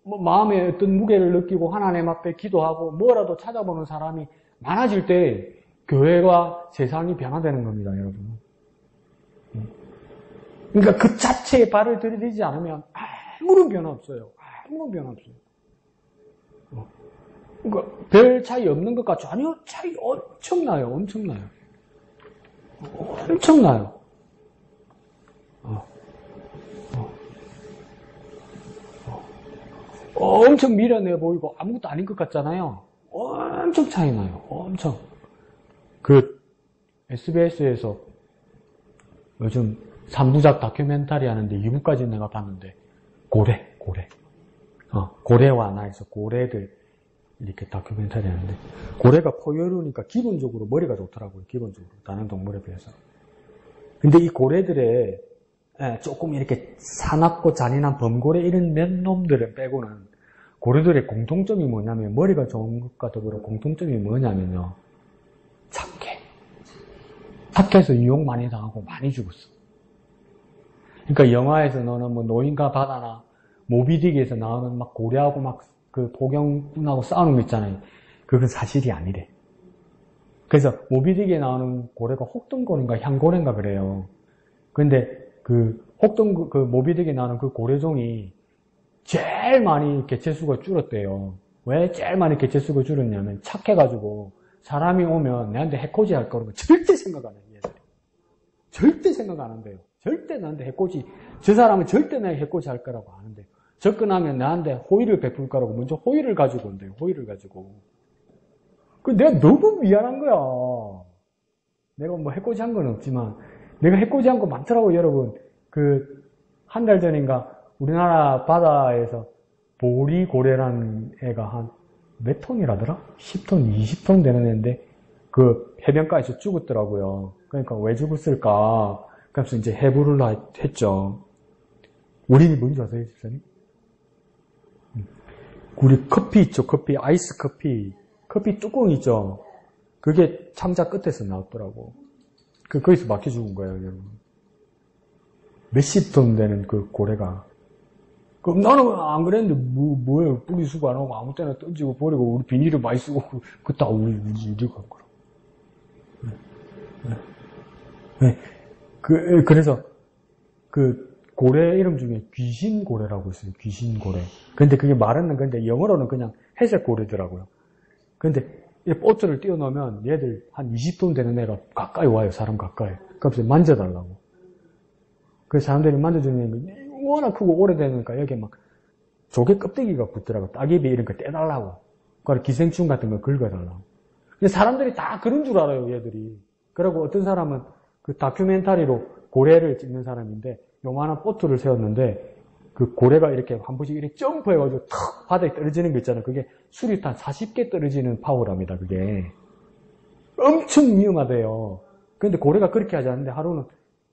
마음에 어떤 무게를 느끼고 하나님 앞에 기도하고 뭐라도 찾아보는 사람이 많아질 때 교회와 세상이 변화되는 겁니다, 여러분. 그러니까 그 자체에 발을 들이대지 않으면 아무런 변화 없어요. 아무런 변화 없어요. 그러니까 별 차이 없는 것 같죠? 아니요, 차이 엄청나요. 엄청나요. 엄청 미련해 보이고 아무것도 아닌 것 같잖아요. 엄청 차이 나요. 엄청. 그 SBS에서 요즘 3부작 다큐멘터리 하는데 2부까지 내가 봤는데 고래와 나에서 고래들 이렇게 다큐멘터리 하는데 고래가 포유류니까 기본적으로 머리가 좋더라고요. 기본적으로 다른 동물에 비해서. 근데 이 고래들의 조금 이렇게 사납고 잔인한 범고래 이런 몇 놈들을 빼고는 고래들의 공통점이 뭐냐면 머리가 좋은 것과 더불어 공통점이 뭐냐면요. 착해서 유혹 많이 당하고 많이 죽었어. 그러니까 영화에서 너는 뭐 노인과 바다나 모비딕에서 나오는 막 고래하고 막 그 포경꾼하고 싸우는 거 있잖아요. 그건 사실이 아니래. 그래서 모비딕에 나오는 고래가 혹등고래인가 향고래인가 그래요. 근데 그 모비딕에 나오는 그 고래종이 제일 많이 개체수가 줄었대요. 왜 제일 많이 개체수가 줄었냐면 착해가지고 사람이 오면 내한테 해코지 할 거라고 절대 생각 안 해요. 얘들이. 절대 생각 안 한대요. 절대 나한테 해코지, 저 사람은 절대 나한테 해코지 할 거라고 아는데 접근하면 나한테 호의를 베풀 거라고 먼저 호의를 가지고 온대요. 호의를 가지고. 그 내가 너무 미안한 거야. 내가 뭐 해코지 한 건 없지만 내가 해코지 한 거 많더라고 여러분. 그 한 달 전인가 우리나라 바다에서 보리고래라는 애가 한 몇 톤이라더라? 10톤, 20톤 되는 애인데 그 해변가에서 죽었더라고요. 그러니까 왜 죽었을까? 그래서 이제 해부를 했죠. 우리는 뭔지 아세요, 집사님? 우리 커피 있죠, 커피, 아이스 커피. 커피 뚜껑 있죠? 그게 창자 끝에서 나왔더라고. 거기서 막혀 죽은 거예요, 여러분. 몇십 톤 되는 그 고래가. 그럼 나는 안 그랬는데, 뭐예요? 뿌리수고 안 하고 아무 때나 던지고 버리고, 우리 비닐을 많이 쓰고, 그거 다 우리 간 거라. 그래서, 고래 이름 중에 귀신고래라고 있어요. 귀신고래. 근데 그게 말은 근데 영어로는 그냥 회색고래더라고요. 근데 이 보트를 띄워놓으면 얘들 한 20톤 되는 애가 가까이 와요. 사람 가까이. 그래서 만져달라고. 그래서 사람들이 만져주는 게 워낙 크고 오래되니까 여기에 막 조개 껍데기가 붙더라고. 따개비 이런 거 떼달라고. 그리고 기생충 같은 거 긁어달라고. 근데 사람들이 다 그런 줄 알아요. 얘들이. 그리고 어떤 사람은 그 다큐멘터리로 고래를 찍는 사람인데 요만한 보트를 세웠는데 그 고래가 이렇게 한 번씩 이렇게 점프해가지고 탁 바닥에 떨어지는 거 있잖아요. 그게 수류탄 40개 떨어지는 파워랍니다. 그게 엄청 위험하대요. 그런데 고래가 그렇게 하지 않는데 하루는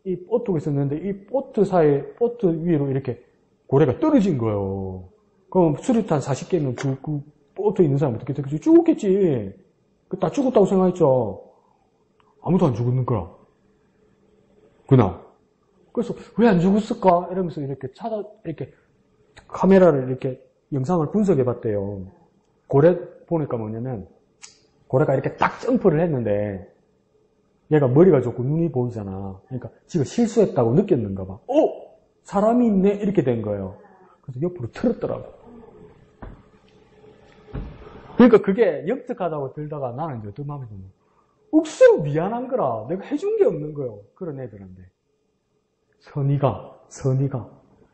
이 보트가 있었는데 이 보트 위로 이렇게 고래가 떨어진 거예요. 그럼 수류탄 40개면 그 보트에 있는 사람 어떻게 됐겠지? 죽었겠지. 다 죽었다고 생각했죠. 아무도 안 죽었는 거야. 그날. 그래서 왜 안 죽었을까? 이러면서 이렇게 이렇게 카메라를 이렇게 영상을 분석해 봤대요. 고래 보니까 뭐냐면 고래가 이렇게 딱 점프를 했는데 얘가 머리가 좋고 눈이 보이잖아. 그러니까 지가 실수했다고 느꼈는가 봐. 사람이 있네? 이렇게 된 거예요. 그래서 옆으로 틀었더라고. 그러니까 그게 역특하다고 들다가 나는 이제 어떤 마음이 드냐. 억수로 미안한 거라. 내가 해준 게 없는 거예요. 그런 애들한테. 선의가.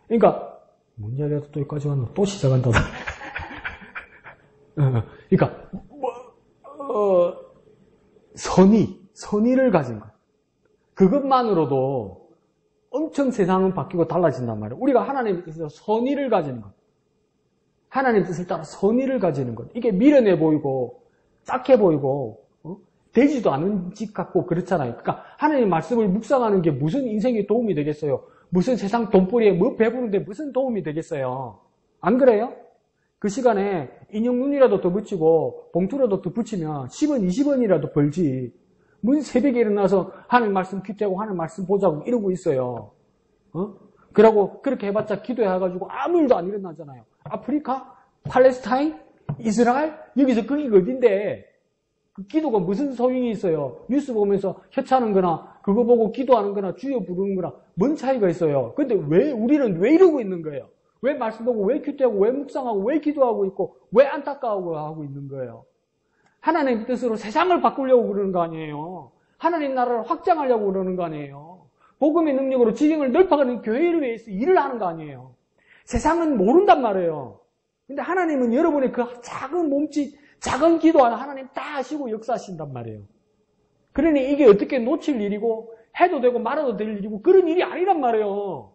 그러니까, 뭔 이야기가 또 여기까지 왔나? 또 시작한다. 그러니까, 선의를 가진 것. 그것만으로도 엄청 세상은 바뀌고 달라진단 말이에요. 우리가 하나님의 뜻에서 선의를 가지는 것. 하나님의 뜻을 따라 선의를 가지는 것. 이게 미련해 보이고, 딱해 보이고, 되지도 않은 짓 같고 그렇잖아요. 그러니까 하나님의 말씀을 묵상하는 게 무슨 인생에 도움이 되겠어요? 무슨 세상 돈벌이에 뭐 배부른데 무슨 도움이 되겠어요? 안 그래요? 그 시간에 인형 눈이라도 더 붙이고 봉투라도 더 붙이면 10원, 20원이라도 벌지. 무슨 새벽에 일어나서 하나님 말씀 퀴트하고 하나님 말씀 보자고 이러고 있어요. 그러고 그렇게 해봤자 기도해가지고 아무 일도 안 일어나잖아요. 아프리카? 팔레스타인? 이스라엘? 여기서 거기가 어딘데? 그 기도가 무슨 소용이 있어요? 뉴스 보면서 협찬하는 거나 그거 보고 기도하는 거나 주여 부르는 거나 뭔 차이가 있어요? 근데 우리는 왜 이러고 있는 거예요? 왜 말씀 보고 왜 큐트하고 왜 묵상하고 왜 기도하고 있고 왜 안타까워하고 있는 거예요? 하나님의 뜻으로 세상을 바꾸려고 그러는 거 아니에요? 하나님 나라를 확장하려고 그러는 거 아니에요? 복음의 능력으로 지경을 넓혀가는 교회를 위해서 일을 하는 거 아니에요? 세상은 모른단 말이에요. 근데 하나님은 여러분의 그 작은 몸짓, 작은 기도 하나님 다 하시고 역사하신단 말이에요. 그러니 이게 어떻게 놓칠 일이고 해도 되고 말아도 될 일이고 그런 일이 아니란 말이에요.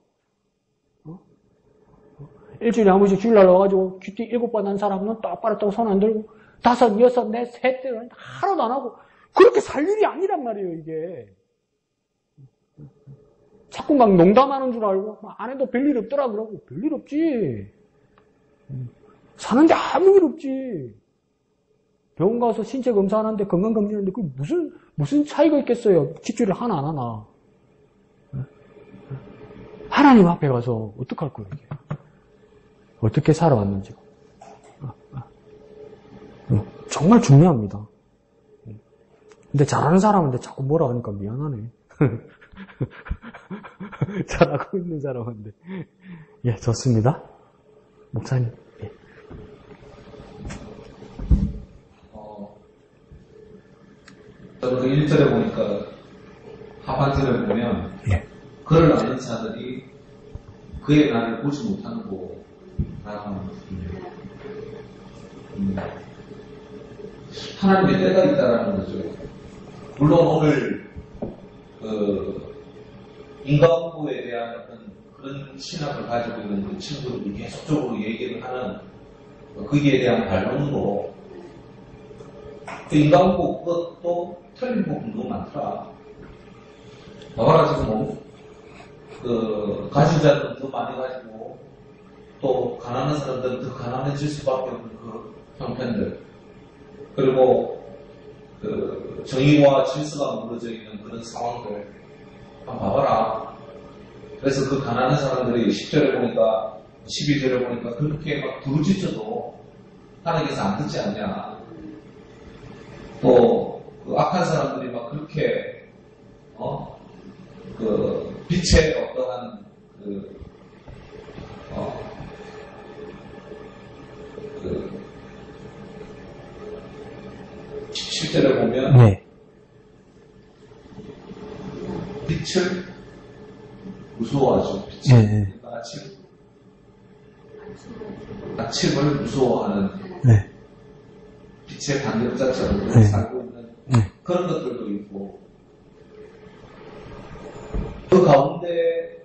일주일에 한 번씩 주일날 와가지고 큐티 7번 한 사람은 똑바로 손 안 들고 5, 6, 4, 셋 하루도 안 하고 그렇게 살 일이 아니란 말이에요, 이게. 자꾸 막 농담하는 줄 알고 안 해도 별일 없더라 그러고 별일 없지. 사는데 아무 일 없지. 병원 가서 신체 검사하는데 건강검진하는데 그 무슨 차이가 있겠어요. 집주를 하나 안 하나. 하나님 앞에 가서 어떡할 거예요, 이게. 어떻게 살아왔는지. 정말 중요합니다. 근데 잘하는 사람한테 자꾸 뭐라 하니까 미안하네. 잘하고 있는 사람한테. 예, 좋습니다. 목사님. 예. 저는 그 1절에 보니까 하반절을 보면 예. 그를 아는 자들이 그의 날을 보지 못하는 거라고 하는 것입니다. 하나님의 때가 있다라는 거죠. 물론 오늘 인과응보에 대한 어떤 그런 신학을 가지고 있는 그 친구들이 계속적으로 얘기를 하는 거기에 대한 반론으로 그 인과응보 그것도 틀린 부분도 많더라. 봐봐라 지금 가진 자들은 더 많이 가지고 또 가난한 사람들은 더 가난해질 수밖에 없는 그 형편들, 그리고 그 정의와 질서가 무너져 있는 그런 상황들 한번 봐봐라. 그래서 그 가난한 사람들이 10절에 보니까 12절에 보니까 그렇게 막 부르짖어도 하나님께서 안 듣지 않냐. 또 그 악한 사람들이 막 그렇게 그 빛의 어떠한 그 17절에 보면 네. 빛을 무서워하죠. 빛을. 네. 아침을 무서워하는 네. 빛의 반역자처럼 네. 살고 있는 네. 그런 것들도 있고, 그 가운데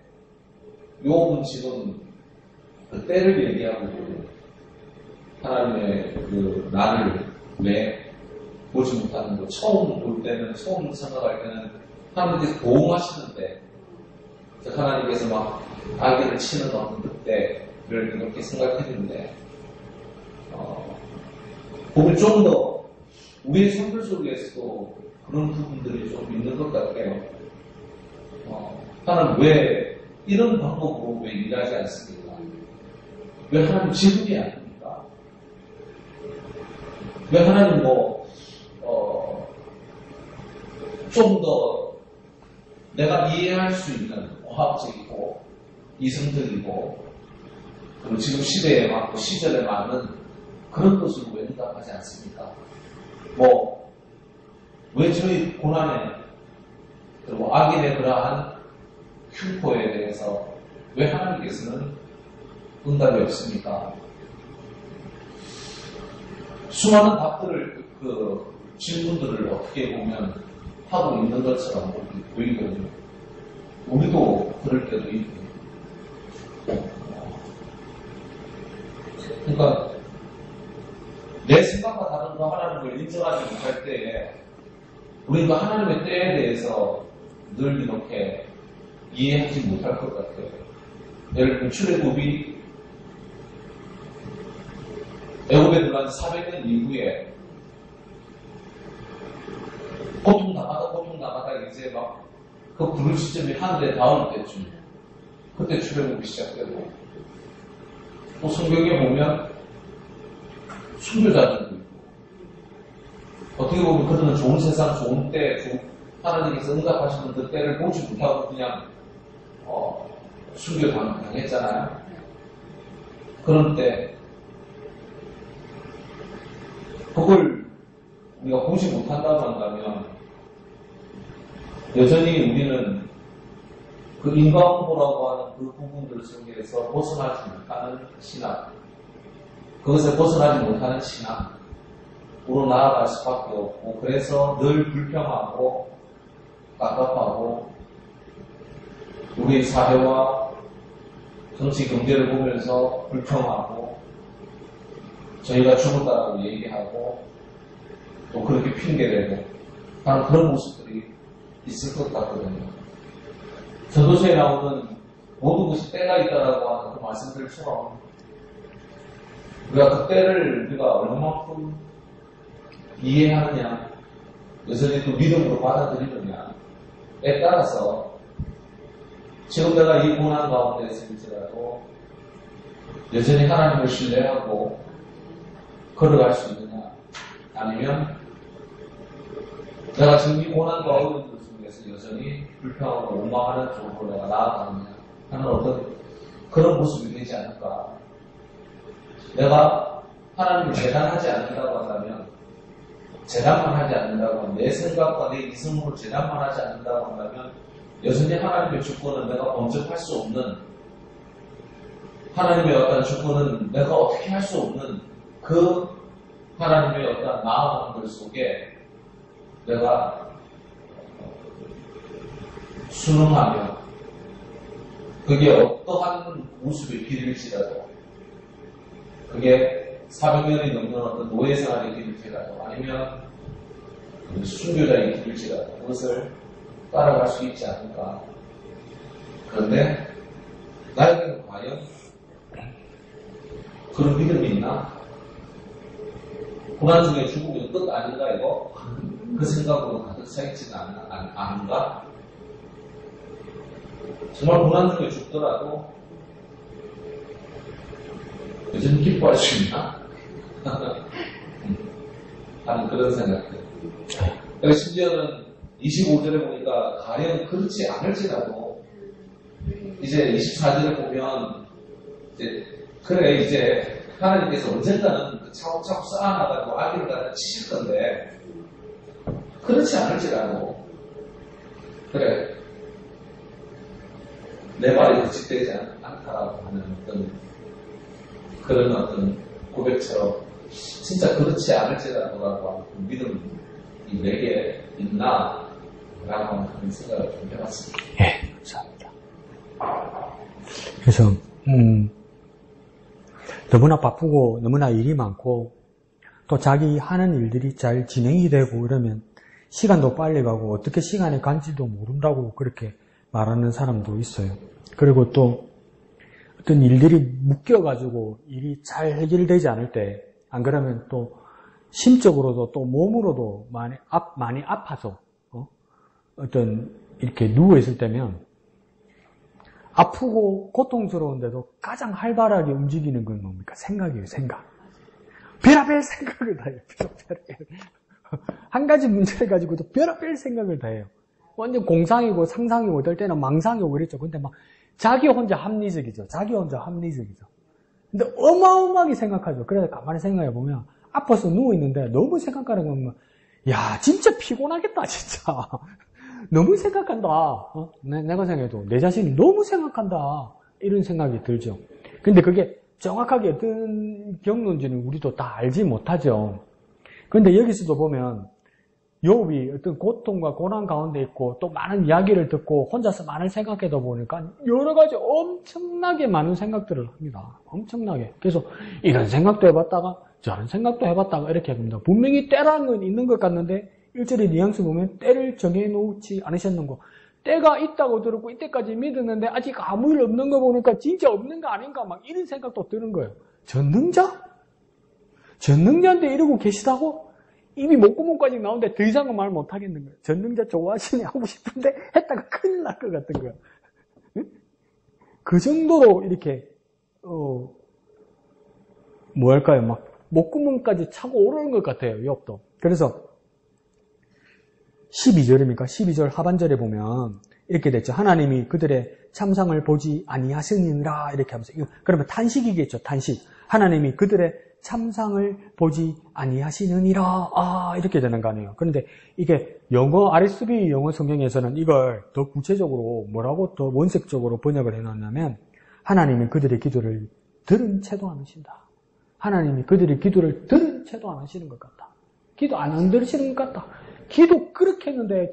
요업은 지금 그 때를 얘기하고 있고, 하나님의 그 나를 왜 보지 못하는 거, 처음 볼 때는, 처음 생각할 때는 하나님께서 보호하시는데, 하나님께서 막 아기를 치는 어떤 그때를 이렇게 생각했는데, 보면 좀 더 우리의 삶들 속에서도 그런 부분들이 좀 있는 것 같아요. 하나님 왜 이런 방법으로 왜 일하지 않습니까? 왜 하나님 지금이 아닙니까? 왜 하나님 좀 더 내가 이해할 수 있는 과학적이고 이성적이고 그리고 지금 시대에 맞고 시절에 맞는 그런 것으로 왜 응답하지 않습니까? 왜 저희 고난에 그리고 악인의 그러한 흉포에 대해서 왜 하나님께서는 응답이 없습니까? 수많은 답들을 그 질문들을 어떻게 보면 하고 있는 것처럼 보이거든요. 우리도 그럴 때도 있고. 그러니까 내 생각과 다른 거 하나님을 인정하지 못할 때에 우리가 하나님의 때에 대해서 늘 이렇게 이해하지 못할 것 같아요. 예를 들면 출애굽이 애굽에 들어간 400년 이후에 고통당하다 이제 막 그 부를 시점이 하늘에 닿을 때쯤 그때 출애굽이 시작되고 또 성경에 보면 순교자들도 있고 어떻게 보면 그들은 좋은 세상 좋은 때 하나님께서 응답하시는 그 때를 보지 못하고 그냥 순교 당했잖아요. 그런 때 그걸 우리가 보지 못한다고 한다면 여전히 우리는 그 인과응보라고 하는 그 부분들 속에서 벗어나지 못하는 신학, 그것에 벗어나지 못하는 신앙으로 나아갈 수밖에 없고, 그래서 늘 불평하고 답답하고 우리 사회와 정치 경제를 보면서 불평하고 저희가 죽었다라고 얘기하고 또 그렇게 핑계대고 하는 그런 모습들이 있을 것 같거든요. 전도서에 나오는 모든 것이 때가 있다라고 하는 그 말씀들처럼 우리가 그 때를 우리가 얼마만큼 이해하느냐, 여전히 또 믿음으로 받아들이느냐에 따라서 지금 내가 이 고난 가운데 있을지라도 여전히 하나님을 신뢰하고 걸어갈 수 있느냐, 아니면 내가 지금 이 고난과 어려움들 속에서 여전히 불평하고 원망하는 쪽으로 내가 나아가느냐 하는 어떤 그런 모습이 되지 않을까. 내가 하나님을 재단하지 않는다고 한다면, 재단만 하지 않는다고 하면, 내 생각과 내 이성으로 재단만 하지 않는다고 한다면 여전히 하나님의 주권은 내가 범접할 수 없는, 하나님의 어떤 주권은 내가 어떻게 할 수 없는 그 하나님의 어떤 마음들 속에 내가 순응하며 그게 어떠한 모습의 길일지라도, 그게 400년이 넘는 어떤 노예생활의 길일지라도 아니면 순교자의 길일지라도 그것을 따라갈 수 있지 않을까. 그런데 나에게는 과연 그런 믿음이 있나? 고난 중에 죽으면 끝 아닌가 이거? 그 생각으로 가득 차있지는 않은가? 정말 고난 중에 죽더라도 여전히 기뻐할 수 있나? 하는 그런 생각들. 심지어는 25절에 보니까 가령 그렇지 않을지라도 이제 24절에 보면 이제 하나님께서 언젠가는 차곡차곡 쌓아나가고 아기를 갖다 치실 건데, 그렇지 않을지라도 그래 내 말이 거짓되지 않다라고 하는 그런 어떤 고백처럼 진짜 그렇지 않을지라도라고 하는 그 믿음이 내게 있나 라고 하는 그런 생각을 좀 해봤습니다. 예, 감사합니다. 그래서 너무나 바쁘고 너무나 일이 많고 또 자기 하는 일들이 잘 진행이 되고 이러면 시간도 빨리 가고 어떻게 시간이 간지도 모른다고 그렇게 말하는 사람도 있어요. 그리고 또 어떤 일들이 묶여가지고 일이 잘 해결되지 않을 때, 안 그러면 또 심적으로도 또 몸으로도 많이 아파서 어떤 이렇게 누워있을 때면 아프고 고통스러운데도 가장 활발하게 움직이는 건 뭡니까? 생각이에요, 생각. 별의별 생각을 다 해요. 별의별. 한 가지 문제를 가지고도 별의별 생각을 다 해요. 완전 공상이고 상상이고 어떨 때는 망상이고 그랬죠. 근데 막 자기 혼자 합리적이죠. 자기 혼자 합리적이죠. 근데 어마어마하게 생각하죠. 그래서 가만히 생각해 보면 아파서 누워있는데 너무 생각하는 건 야, 진짜 피곤하겠다, 진짜. 너무 생각한다. 내가 생각해도 내 자신이 너무 생각한다. 이런 생각이 들죠. 근데 그게 정확하게 어떤 경로인지는 우리도 다 알지 못하죠. 그런데 여기서도 보면 욥이 어떤 고통과 고난 가운데 있고 또 많은 이야기를 듣고 혼자서 많은 생각하다 보니까 여러 가지 엄청나게 많은 생각들을 합니다. 엄청나게. 그래서 이런 생각도 해봤다가 저런 생각도 해봤다가 이렇게 합니다. 분명히 때라는 건 있는 것 같는데 1절의 뉘앙스 보면 때를 정해놓지 않으셨는 거. 때가 있다고 들었고 이때까지 믿었는데 아직 아무 일 없는 거 보니까 진짜 없는 거 아닌가 막 이런 생각도 드는 거예요. 전능자? 전능자인데 이러고 계시다고? 입이 목구멍까지 나오는데 더 이상은 말 못하겠는 거예요. 전능자 좋아하시니 하고 싶은데 했다가 큰일 날 것 같은 거예요. 응? 그 정도로 이렇게 뭐랄까요, 막 목구멍까지 차고 오르는 것 같아요, 욥도. 그래서 12절입니까? 12절 하반절에 보면 이렇게 됐죠. 하나님이 그들의 참상을 보지 아니하시니라 이렇게 하면서, 그러면 탄식이겠죠. 탄식. 하나님이 그들의 참상을 보지 아니하시느니라. 이렇게 되는 거 아니에요. 그런데 이게 RSV 영어 성경에서는 이걸 더 구체적으로 뭐라고 더 원색적으로 번역을 해놨냐면, 하나님이 그들의 기도를 들은 채도 않으신다. 하나님이 그들의 기도를 들은 채도 안 하시는 것 같다. 기도 안 들으시는 것 같다. 기도 그렇게 했는데,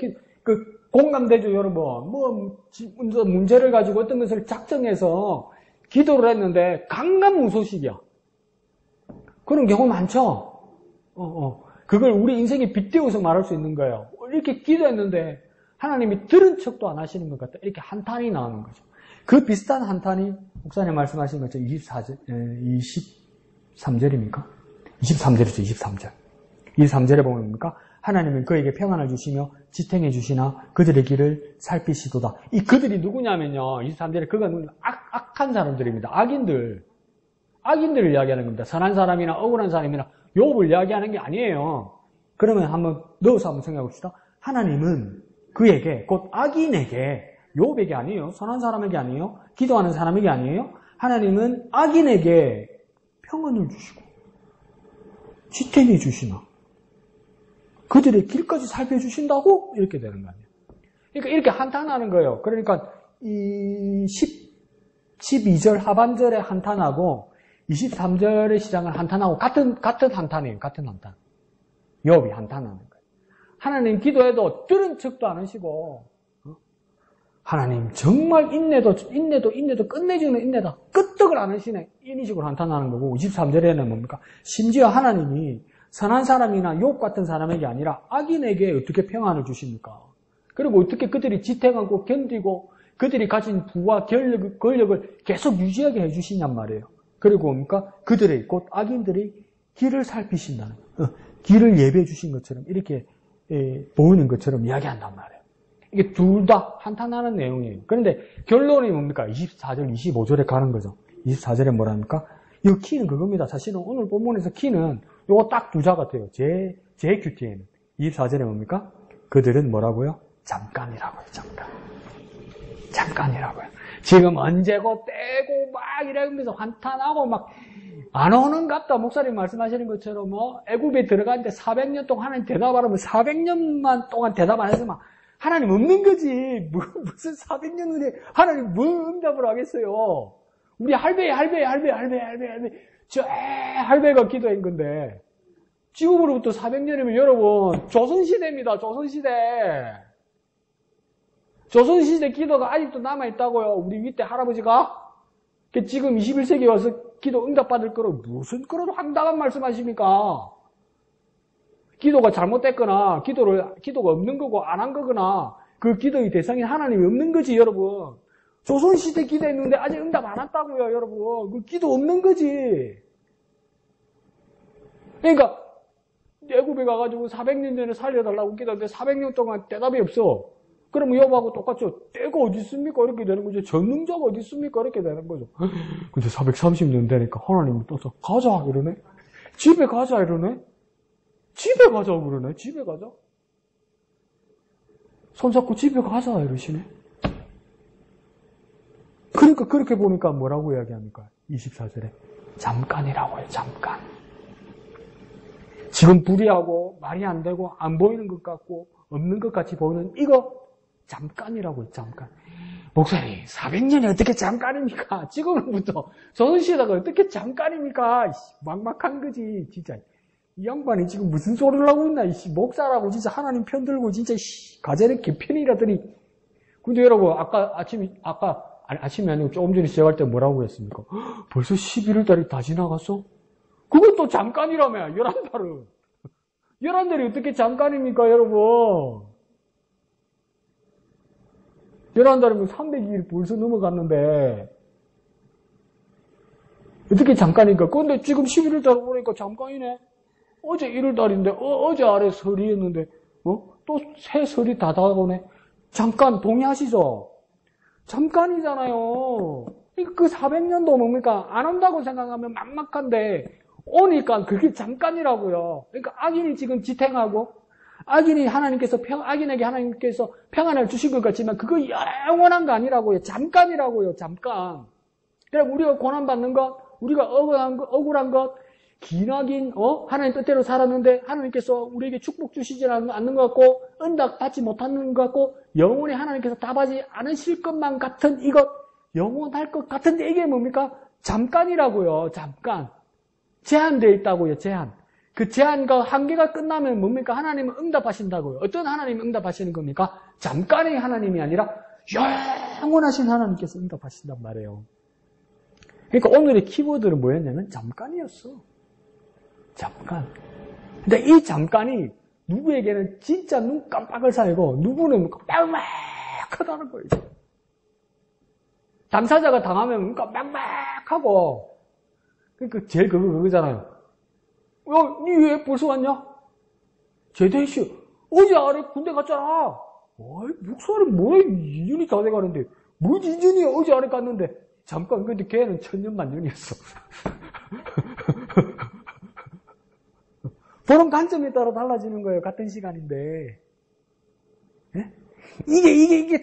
공감되죠, 여러분? 문제를 가지고 어떤 것을 작정해서 기도를 했는데, 강간무소식이야. 그런 경우 많죠? 그걸 우리 인생에 빗대어서 말할 수 있는 거예요. 이렇게 기도했는데, 하나님이 들은 척도 안 하시는 것 같다. 이렇게 한탄이 나오는 거죠. 그 비슷한 한탄이, 목사님 말씀하신 것처럼 23절입니까? 23절이죠, 23절. 23절에 보면 뭡니까? 하나님은 그에게 평안을 주시며 지탱해 주시나 그들의 길을 살피시도다. 이 그들이 누구냐면요. 23절에 그건 악한 사람들입니다. 악인들을 이야기하는 겁니다. 선한 사람이나 억울한 사람이나 욥을 이야기하는 게 아니에요. 그러면 한번 넣어서 한번 생각해 봅시다. 하나님은 그에게, 곧 악인에게, 욥에게 아니에요. 선한 사람에게 아니에요. 기도하는 사람에게 아니에요. 하나님은 악인에게 평안을 주시고 지탱해 주시나 그들의 길까지 살펴주신다고? 이렇게 되는 거 아니에요. 그러니까 이렇게 한탄하는 거예요. 그러니까 이 12절 하반절에 한탄하고 23절의 시작은 한탄하고 같은 한탄이에요. 같은 한탄. 욥이 한탄하는 거예요. 하나님 기도해도 들은 척도 안 하시고 하나님 정말 인내도 끝내주는 인내다. 끄떡을 안 하시네. 이런 식으로 한탄하는 거고 23절에는 뭡니까? 심지어 하나님이 선한 사람이나 욥 같은 사람에게 아니라 악인에게 어떻게 평안을 주십니까? 그리고 어떻게 그들이 지탱하고 견디고 그들이 가진 부와 권력을 계속 유지하게 해주시냔 말이에요. 그리고 뭡니까? 그들의 곧 악인들이 길을 살피신다는 거예요. 길을 예배해 주신 것처럼 이렇게 보이는 것처럼 이야기한단 말이에요. 이게 둘 다 한탄하는 내용이에요. 그런데 결론이 뭡니까? 24절, 25절에 가는 거죠. 24절에 뭐랍니까? 이 키는 그겁니다. 사실은 오늘 본문에서 키는 요거 딱 두 자 같아요. JQT에는. 24절에 뭡니까? 그들은 뭐라고요? 잠깐이라고요. 잠깐이라고요. 지금 언제고 떼고 막 이러면서 한탄하고 막 안 오는 같다. 목사님 말씀하시는 것처럼 애굽에 들어갔는데 400년 동안 하나님 대답하라면 400년만 동안 대답 안 했으면 하나님 없는 거지. 무슨 400년 후에 하나님 뭐 응답을 하겠어요. 우리 할배 저 할배가 기도한 건데 지금으로부터 400년이면 여러분 조선시대입니다. 조선시대 기도가 아직도 남아있다고요. 우리 밑에 할아버지가 지금 21세기에 와서 기도 응답받을 거로 무슨 그런 황당한 말씀하십니까? 기도가 잘못됐거나 기도가 없는 거고 안 한 거거나 그 기도의 대상이 하나님이 없는 거지 여러분. 조선시대 기도했는데 아직 응답 안 왔다고요 여러분. 그 기도 없는 거지. 그러니까 애굽에 가가지고 400년 전에 살려달라고 기도했는데 400년 동안 대답이 없어. 그러면 욥하고 똑같죠. 때가 어디 있습니까? 이렇게 되는 거죠. 전능자가 어디 있습니까? 이렇게 되는 거죠. 근데 430년 되니까 하나님이 떠서 가자 이러네. 집에 가자 이러네. 집에 가자 그러네. 집에 가자. 손잡고 집에 가자 이러시네. 그러니까 그렇게 보니까 뭐라고 이야기합니까? 24절에 잠깐이라고 해요. 잠깐. 지금 불의하고 말이 안 되고 안 보이는 것 같고 없는 것 같이 보이는 이거 잠깐이라고 해요. 잠깐. 목사님 400년이 어떻게 잠깐입니까? 지금부터 조선시대가 어떻게 잠깐입니까? 막막한 거지 진짜. 이 양반이 지금 무슨 소리를 하고 있나? 목사라고 진짜 하나님 편들고 진짜 가재는 개편이라더니. 근데 여러분 아침이 아니고 조금 전에 시작할 때 뭐라고 했습니까? 벌써 11월 달이 다 지나갔어? 그것도 잠깐이라며 11달은. 11달이 어떻게 잠깐입니까 여러분? 11달이면 300일 벌써 넘어갔는데 어떻게 잠깐입니까? 그런데 지금 11월 달 보니까 잠깐이네. 어제 1월 달인데 어제 아래 설이었는데 또 새 설이 다 다가오네. 잠깐 동의하시죠? 잠깐이잖아요. 그 400년도 뭡니까? 안 온다고 생각하면 막막한데 오니까 그게 잠깐이라고요. 그러니까 악인이 지금 지탱하고 악인에게 하나님께서 평안을 주신 것 같지만 그거 영원한 거 아니라고요. 잠깐이라고요. 잠깐. 그럼 우리가 고난받는 것, 우리가 억울한 것, 기나긴 하나님 뜻대로 살았는데 하나님께서 우리에게 축복 주시지 않는 것 같고 응답 받지 못하는 것 같고 영원히 하나님께서 답하지 않으실 것만 같은 이것 영원할 것 같은데 이게 뭡니까? 잠깐이라고요. 잠깐. 제한되어 있다고요, 제한. 그 제한과 한계가 끝나면 뭡니까? 하나님은 응답하신다고요. 어떤 하나님이 응답하시는 겁니까? 잠깐의 하나님이 아니라 영원하신 하나님께서 응답하신단 말이에요. 그러니까 오늘의 키워드는 뭐였냐면 잠깐이었어. 잠깐. 근데 이 잠깐이 누구에게는 진짜 눈 깜빡을 살고 누구는 빡빡하다는 거예요. 당사자가 당하면 눈 깜빡하고 그러니까 제일 그거잖아요. 야, 니 왜 벌써 왔냐? 제대시 어제 아래 군대 갔잖아. 어이, 목소리 뭐야? 2년이 다 돼가는데 뭐 2년이야? 어제 아래 갔는데 잠깐. 근데 걔는 천년만년이었어. 보는 관점에 따라 달라지는 거예요. 같은 시간인데. 예? 이게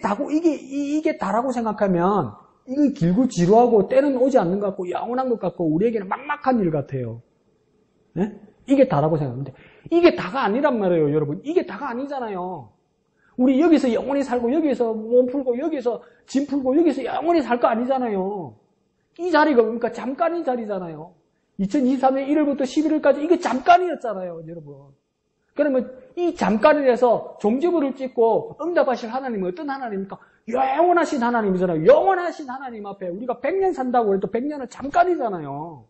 다라고 생각하면 이거 길고 지루하고 때는 오지 않는 것 같고 영원한 것 같고 우리에게는 막막한 일 같아요. 예? 이게 다라고 생각하는데 이게 다가 아니란 말이에요, 여러분. 이게 다가 아니잖아요. 우리 여기서 영원히 살고 여기서 몸 풀고 여기서 짐 풀고 여기서 영원히 살 거 아니잖아요. 이 자리가 그러니까 잠깐의 자리잖아요. 2023년 1월부터 11월까지 이게 잠깐이었잖아요, 여러분. 그러면 이 잠깐에서 종지부를 찍고 응답하실 하나님은 어떤 하나님입니까? 영원하신 하나님이잖아요. 영원하신 하나님 앞에 우리가 100년 산다고 해도 100년은 잠깐이잖아요.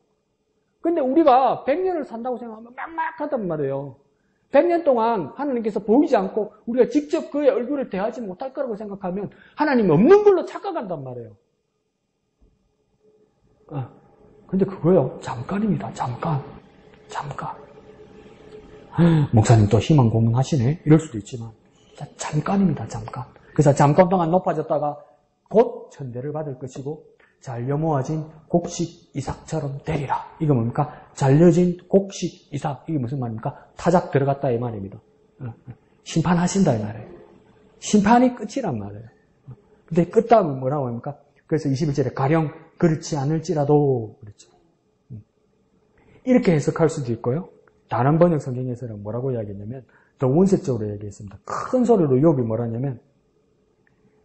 근데 우리가 100년을 산다고 생각하면 막막하단 말이에요. 100년 동안 하나님께서 보이지 않고 우리가 직접 그의 얼굴을 대하지 못할 거라고 생각하면 하나님이 없는 걸로 착각한단 말이에요. 근데 그거요, 잠깐입니다. 잠깐. 목사님 또 희망 고문하시네? 이럴 수도 있지만 잠깐입니다. 잠깐. 그래서 잠깐 동안 높아졌다가 곧 천대를 받을 것이고 잘려 모아진 곡식 이삭처럼 되리라. 이거 뭡니까? 잘려진 곡식 이삭. 이게 무슨 말입니까? 타작 들어갔다 이 말입니다. 심판하신다 이 말이에요. 심판이 끝이란 말이에요. 근데 끝다음은 뭐라고 합니까? 그래서 21절에 가령 그렇지 않을지라도 그렇죠. 이렇게 해석할 수도 있고요. 다른 번역 성경에서는 뭐라고 이야기했냐면 더 원색적으로 얘기했습니다. 큰 소리로 욥이 뭐라냐면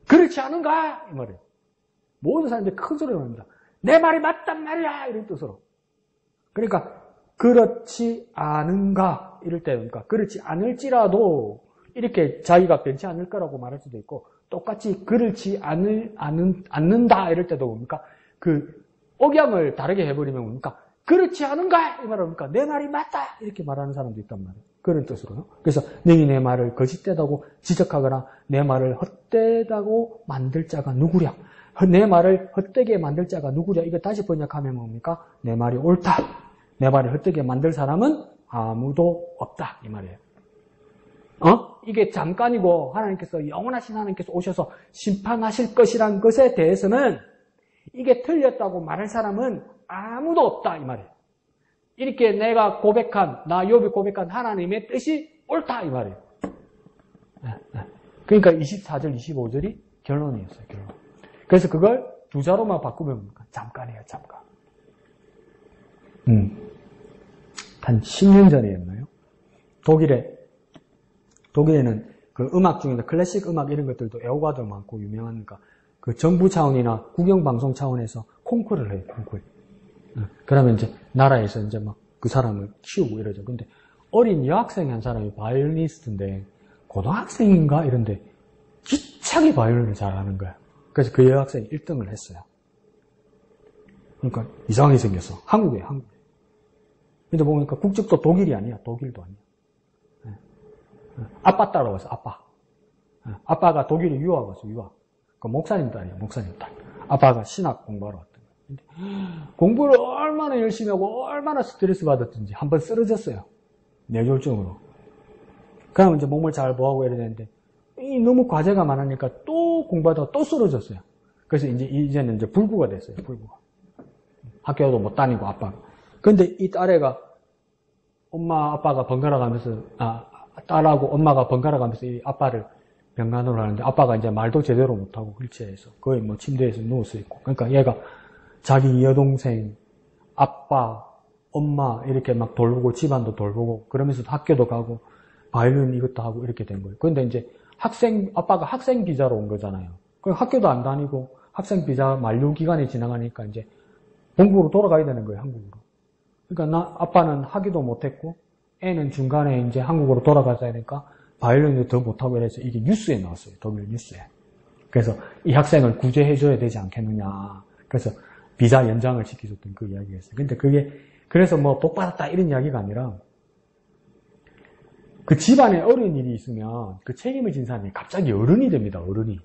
그렇지 않은가? 이 말이에요. 모든 사람들이 큰 소리로 합니다. 내 말이 맞단 말이야! 이런 뜻으로. 그러니까 그렇지 않은가? 이럴 때 그러니까 그렇지 않을지라도 이렇게 자기가 변치 않을 거라고 말할 수도 있고 똑같이 그렇지 않는다 이럴 때도 뭡니까? 그 억양을 다르게 해버리면 뭡니까? 그렇지 않은가? 이 말을 뭡니까? 내 말이 맞다! 이렇게 말하는 사람도 있단 말이에요. 그런 뜻으로요. 그래서 너희 내 말을 거짓되다고 지적하거나 내 말을 헛되다고 만들 자가 누구랴? 내 말을 헛되게 만들 자가 누구랴? 이거 다시 번역하면 뭡니까? 내 말이 옳다. 내 말을 헛되게 만들 사람은 아무도 없다. 이 말이에요. 이게 잠깐이고 하나님께서 영원하신 하나님께서 오셔서 심판하실 것이란 것에 대해서는 이게 틀렸다고 말할 사람은 아무도 없다. 이 말이에요. 이렇게 내가 고백한, 나 욥이 고백한 하나님의 뜻이 옳다. 이 말이에요. 그러니까 24절, 25절이 결론이었어요. 결론. 그래서 그걸 두 자로만 바꾸면 뭡니까? 잠깐이에요. 잠깐. 한 10년 전이었나요? 독일에는 그 음악 중에서 클래식 음악 이런 것들도 애호가도 많고 유명하니까 그 정부 차원이나 국영방송 차원에서 콩쿠르를 해요. 콩쿠르. 그러면 이제 나라에서 이제 막 그 사람을 키우고 이러죠. 근데 어린 여학생 한 사람이 바이올리니스트인데 고등학생인가 이런데 기차게 바이올린을 잘하는 거야. 그래서 그 여학생이 1등을 했어요. 그러니까 이상하게 생겼어. 한국에. 근데 보니까 국적도 독일이 아니야. 독일도 아니야. 아빠 따라와서 아빠. 아빠가 독일에 유학 왔어. 유학. 그 목사님 딸이야. 목사님 딸. 아빠가 신학 공부하러 왔던 거야. 근데 공부를 얼마나 열심히 하고 얼마나 스트레스 받았든지 한번 쓰러졌어요. 뇌졸중으로. 그러면 이제 몸을 잘 보호하고 이래야 되는데 너무 과제가 많으니까 또 공부하다가 또 쓰러졌어요. 그래서 이제는 이제 불구가 됐어요. 불구가. 학교도 못 다니고 아빠가. 근데 이 딸애가 엄마 아빠가 번갈아 가면서 딸하고 엄마가 번갈아 가면서 이 아빠를 병간호를 하는데 아빠가 이제 말도 제대로 못하고 휠체어에서 거의 뭐 침대에서 누워서 있고. 그러니까 얘가 자기 여동생, 아빠, 엄마 이렇게 막 돌보고 집안도 돌보고 그러면서 학교도 가고 바이올린 이것도 하고 이렇게 된 거예요. 그런데 이제 아빠가 학생 비자로 온 거잖아요. 그럼 학교도 안 다니고 학생 비자 만료 기간이 지나가니까 이제 본국으로 돌아가야 되는 거예요, 한국으로. 그러니까 아빠는 하기도 못했고, 애는 중간에 이제 한국으로 돌아가야 되니까, 바이올린도 더 못하고 이래서 이게 뉴스에 나왔어요. 독일 뉴스에. 그래서 이 학생을 구제해줘야 되지 않겠느냐. 그래서 비자 연장을 시켜줬던 그 이야기였어요. 근데 그래서 뭐 복 받았다 이런 이야기가 아니라, 그 집안에 어려운 일이 있으면 그 책임을 진 사람이 갑자기 어른이 됩니다. 어른이.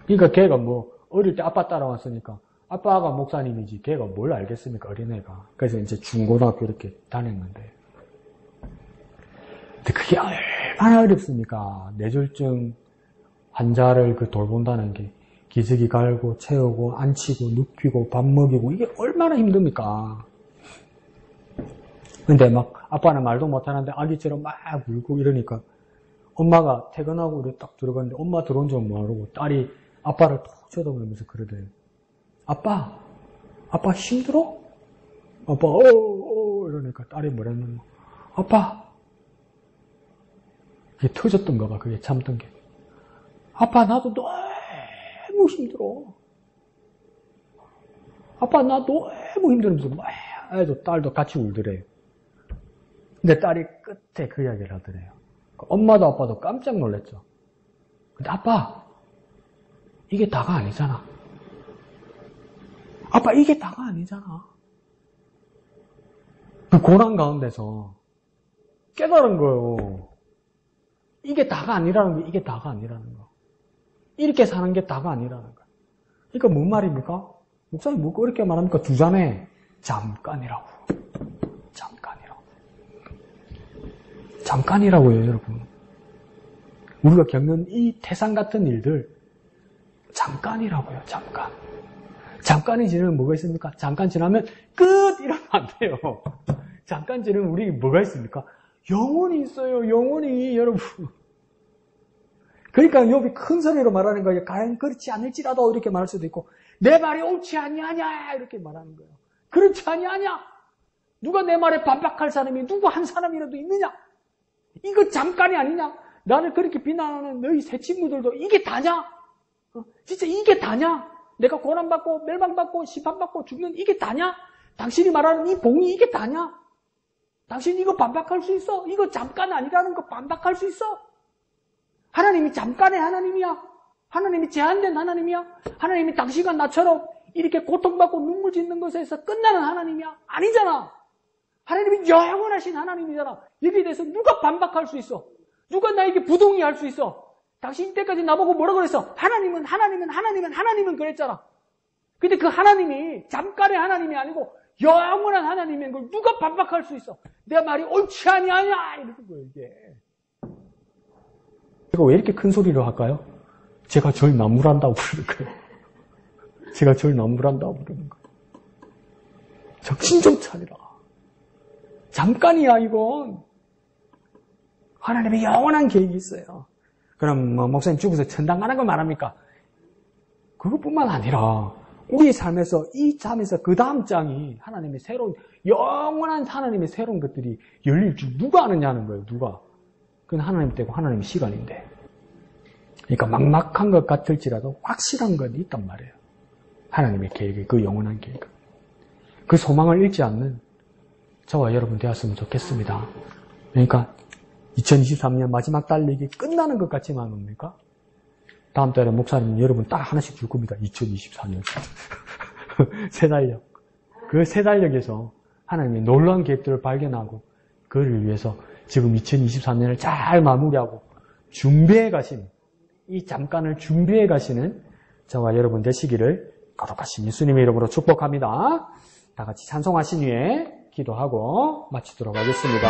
그러니까 걔가 뭐 어릴 때 아빠 따라왔으니까 아빠가 목사님이지 걔가 뭘 알겠습니까? 어린애가. 그래서 이제 중고등학교 이렇게 다녔는데. 근데 그게 얼마나 어렵습니까? 뇌졸중 환자를 돌본다는 게 기저귀 갈고 채우고 앉히고 눕히고 밥 먹이고 이게 얼마나 힘듭니까? 근데 막 아빠는 말도 못하는데 아기처럼 막 울고 이러니까 엄마가 퇴근하고 이렇게 딱 들어갔는데 엄마 들어온 줄 모르고 딸이 아빠를 톡 쳐다보면서 그러대요. 아빠 힘들어? 아빠 이러니까 딸이 뭐랬냐면 아빠 그게 터졌던 거 봐. 그게 참던 게. 아빠 나도 너무 힘들어. 아빠 나 너무 힘들면서 막 애도 딸도 같이 울더래요. 근데 딸이 끝에 그 이야기를 하더래요. 엄마도 아빠도 깜짝 놀랐죠. 근데 아빠 이게 다가 아니잖아. 아빠 이게 다가 아니잖아. 그 고난 가운데서 깨달은 거예요. 이게 다가 아니라는 거, 이게 다가 아니라는 거. 이렇게 사는 게 다가 아니라는 거. 그러니까 뭔 말입니까? 목사님 뭐 그렇게 말합니까? 두 자매 잠깐이라고. 잠깐이라고요, 여러분. 우리가 겪는 이 태산 같은 일들 잠깐이라고요, 잠깐. 잠깐이 지나면 뭐가 있습니까? 잠깐 지나면 끝! 이러면 안 돼요. 잠깐 지나면 우리 뭐가 있습니까? 영혼이 있어요, 영혼이, 여러분. 그러니까 욥이 큰 소리로 말하는 거예요. 과연 그렇지 않을지라도 이렇게 말할 수도 있고, 내 말이 옳지 아니하냐 이렇게 말하는 거예요. 그렇지 아니하냐? 누가 내 말에 반박할 사람이 누구 한 사람이라도 있느냐? 이거 잠깐이 아니냐? 나를 그렇게 비난하는 너희 새 친구들도 이게 다냐? 진짜 이게 다냐? 내가 고난받고 멸망받고 심판받고 죽는 이게 다냐? 당신이 말하는 이 봉이 이게 다냐? 당신 이거 반박할 수 있어? 이거 잠깐 아니라는 거 반박할 수 있어? 하나님이 잠깐의 하나님이야? 하나님이 제한된 하나님이야? 하나님이 당신과 나처럼 이렇게 고통받고 눈물 짓는 것에서 끝나는 하나님이야? 아니잖아. 하나님이 영원하신 하나님이잖아. 여기에 대해서 누가 반박할 수 있어? 누가 나에게 부동의할 수 있어? 당신 이때까지 나보고 뭐라 그랬어? 하나님은 그랬잖아. 근데 그 하나님이 잠깐의 하나님이 아니고 영원한 하나님인 걸 누가 반박할 수 있어? 내 말이 옳지 아니하냐? 이러는 거예요, 이게. 제가 왜 이렇게 큰 소리로 할까요? 제가 절 나무란다고 부르는 거예요. 제가 절 나무란다고 부르는 거예요. 정신 좀 차리라. 잠깐이야, 이건. 하나님의 영원한 계획이 있어요. 그럼 목사님 죽어서 천당 가는 걸 말합니까? 그것뿐만 아니라 우리의 삶에서 이 장에서 그 다음 장이 하나님의 새로운 영원한 하나님의 새로운 것들이 열릴 줄 누가 아느냐는 거예요. 누가? 그건 하나님 때고 하나님의 시간인데. 그러니까 막막한 것 같을지라도 확실한 건 있단 말이에요. 하나님의 계획, 그 영원한 계획. 그 소망을 잃지 않는 저와 여러분 되었으면 좋겠습니다. 그러니까 2023년 마지막 달리기 끝나는 것 같지만 뭡니까? 다음 달에 목사님 여러분 딱 하나씩 줄 겁니다. 2024년 새 달력. 그 새 달력에서 하나님의 놀라운 계획들을 발견하고 그를 위해서 지금 2023년을 잘 마무리하고 준비해 가신 이 잠깐을 준비해 가시는 저와 여러분 되시기를 거룩하신 예수님의 이름으로 축복합니다. 다 같이 찬송하신 후에 기도하고 마치도록 하겠습니다.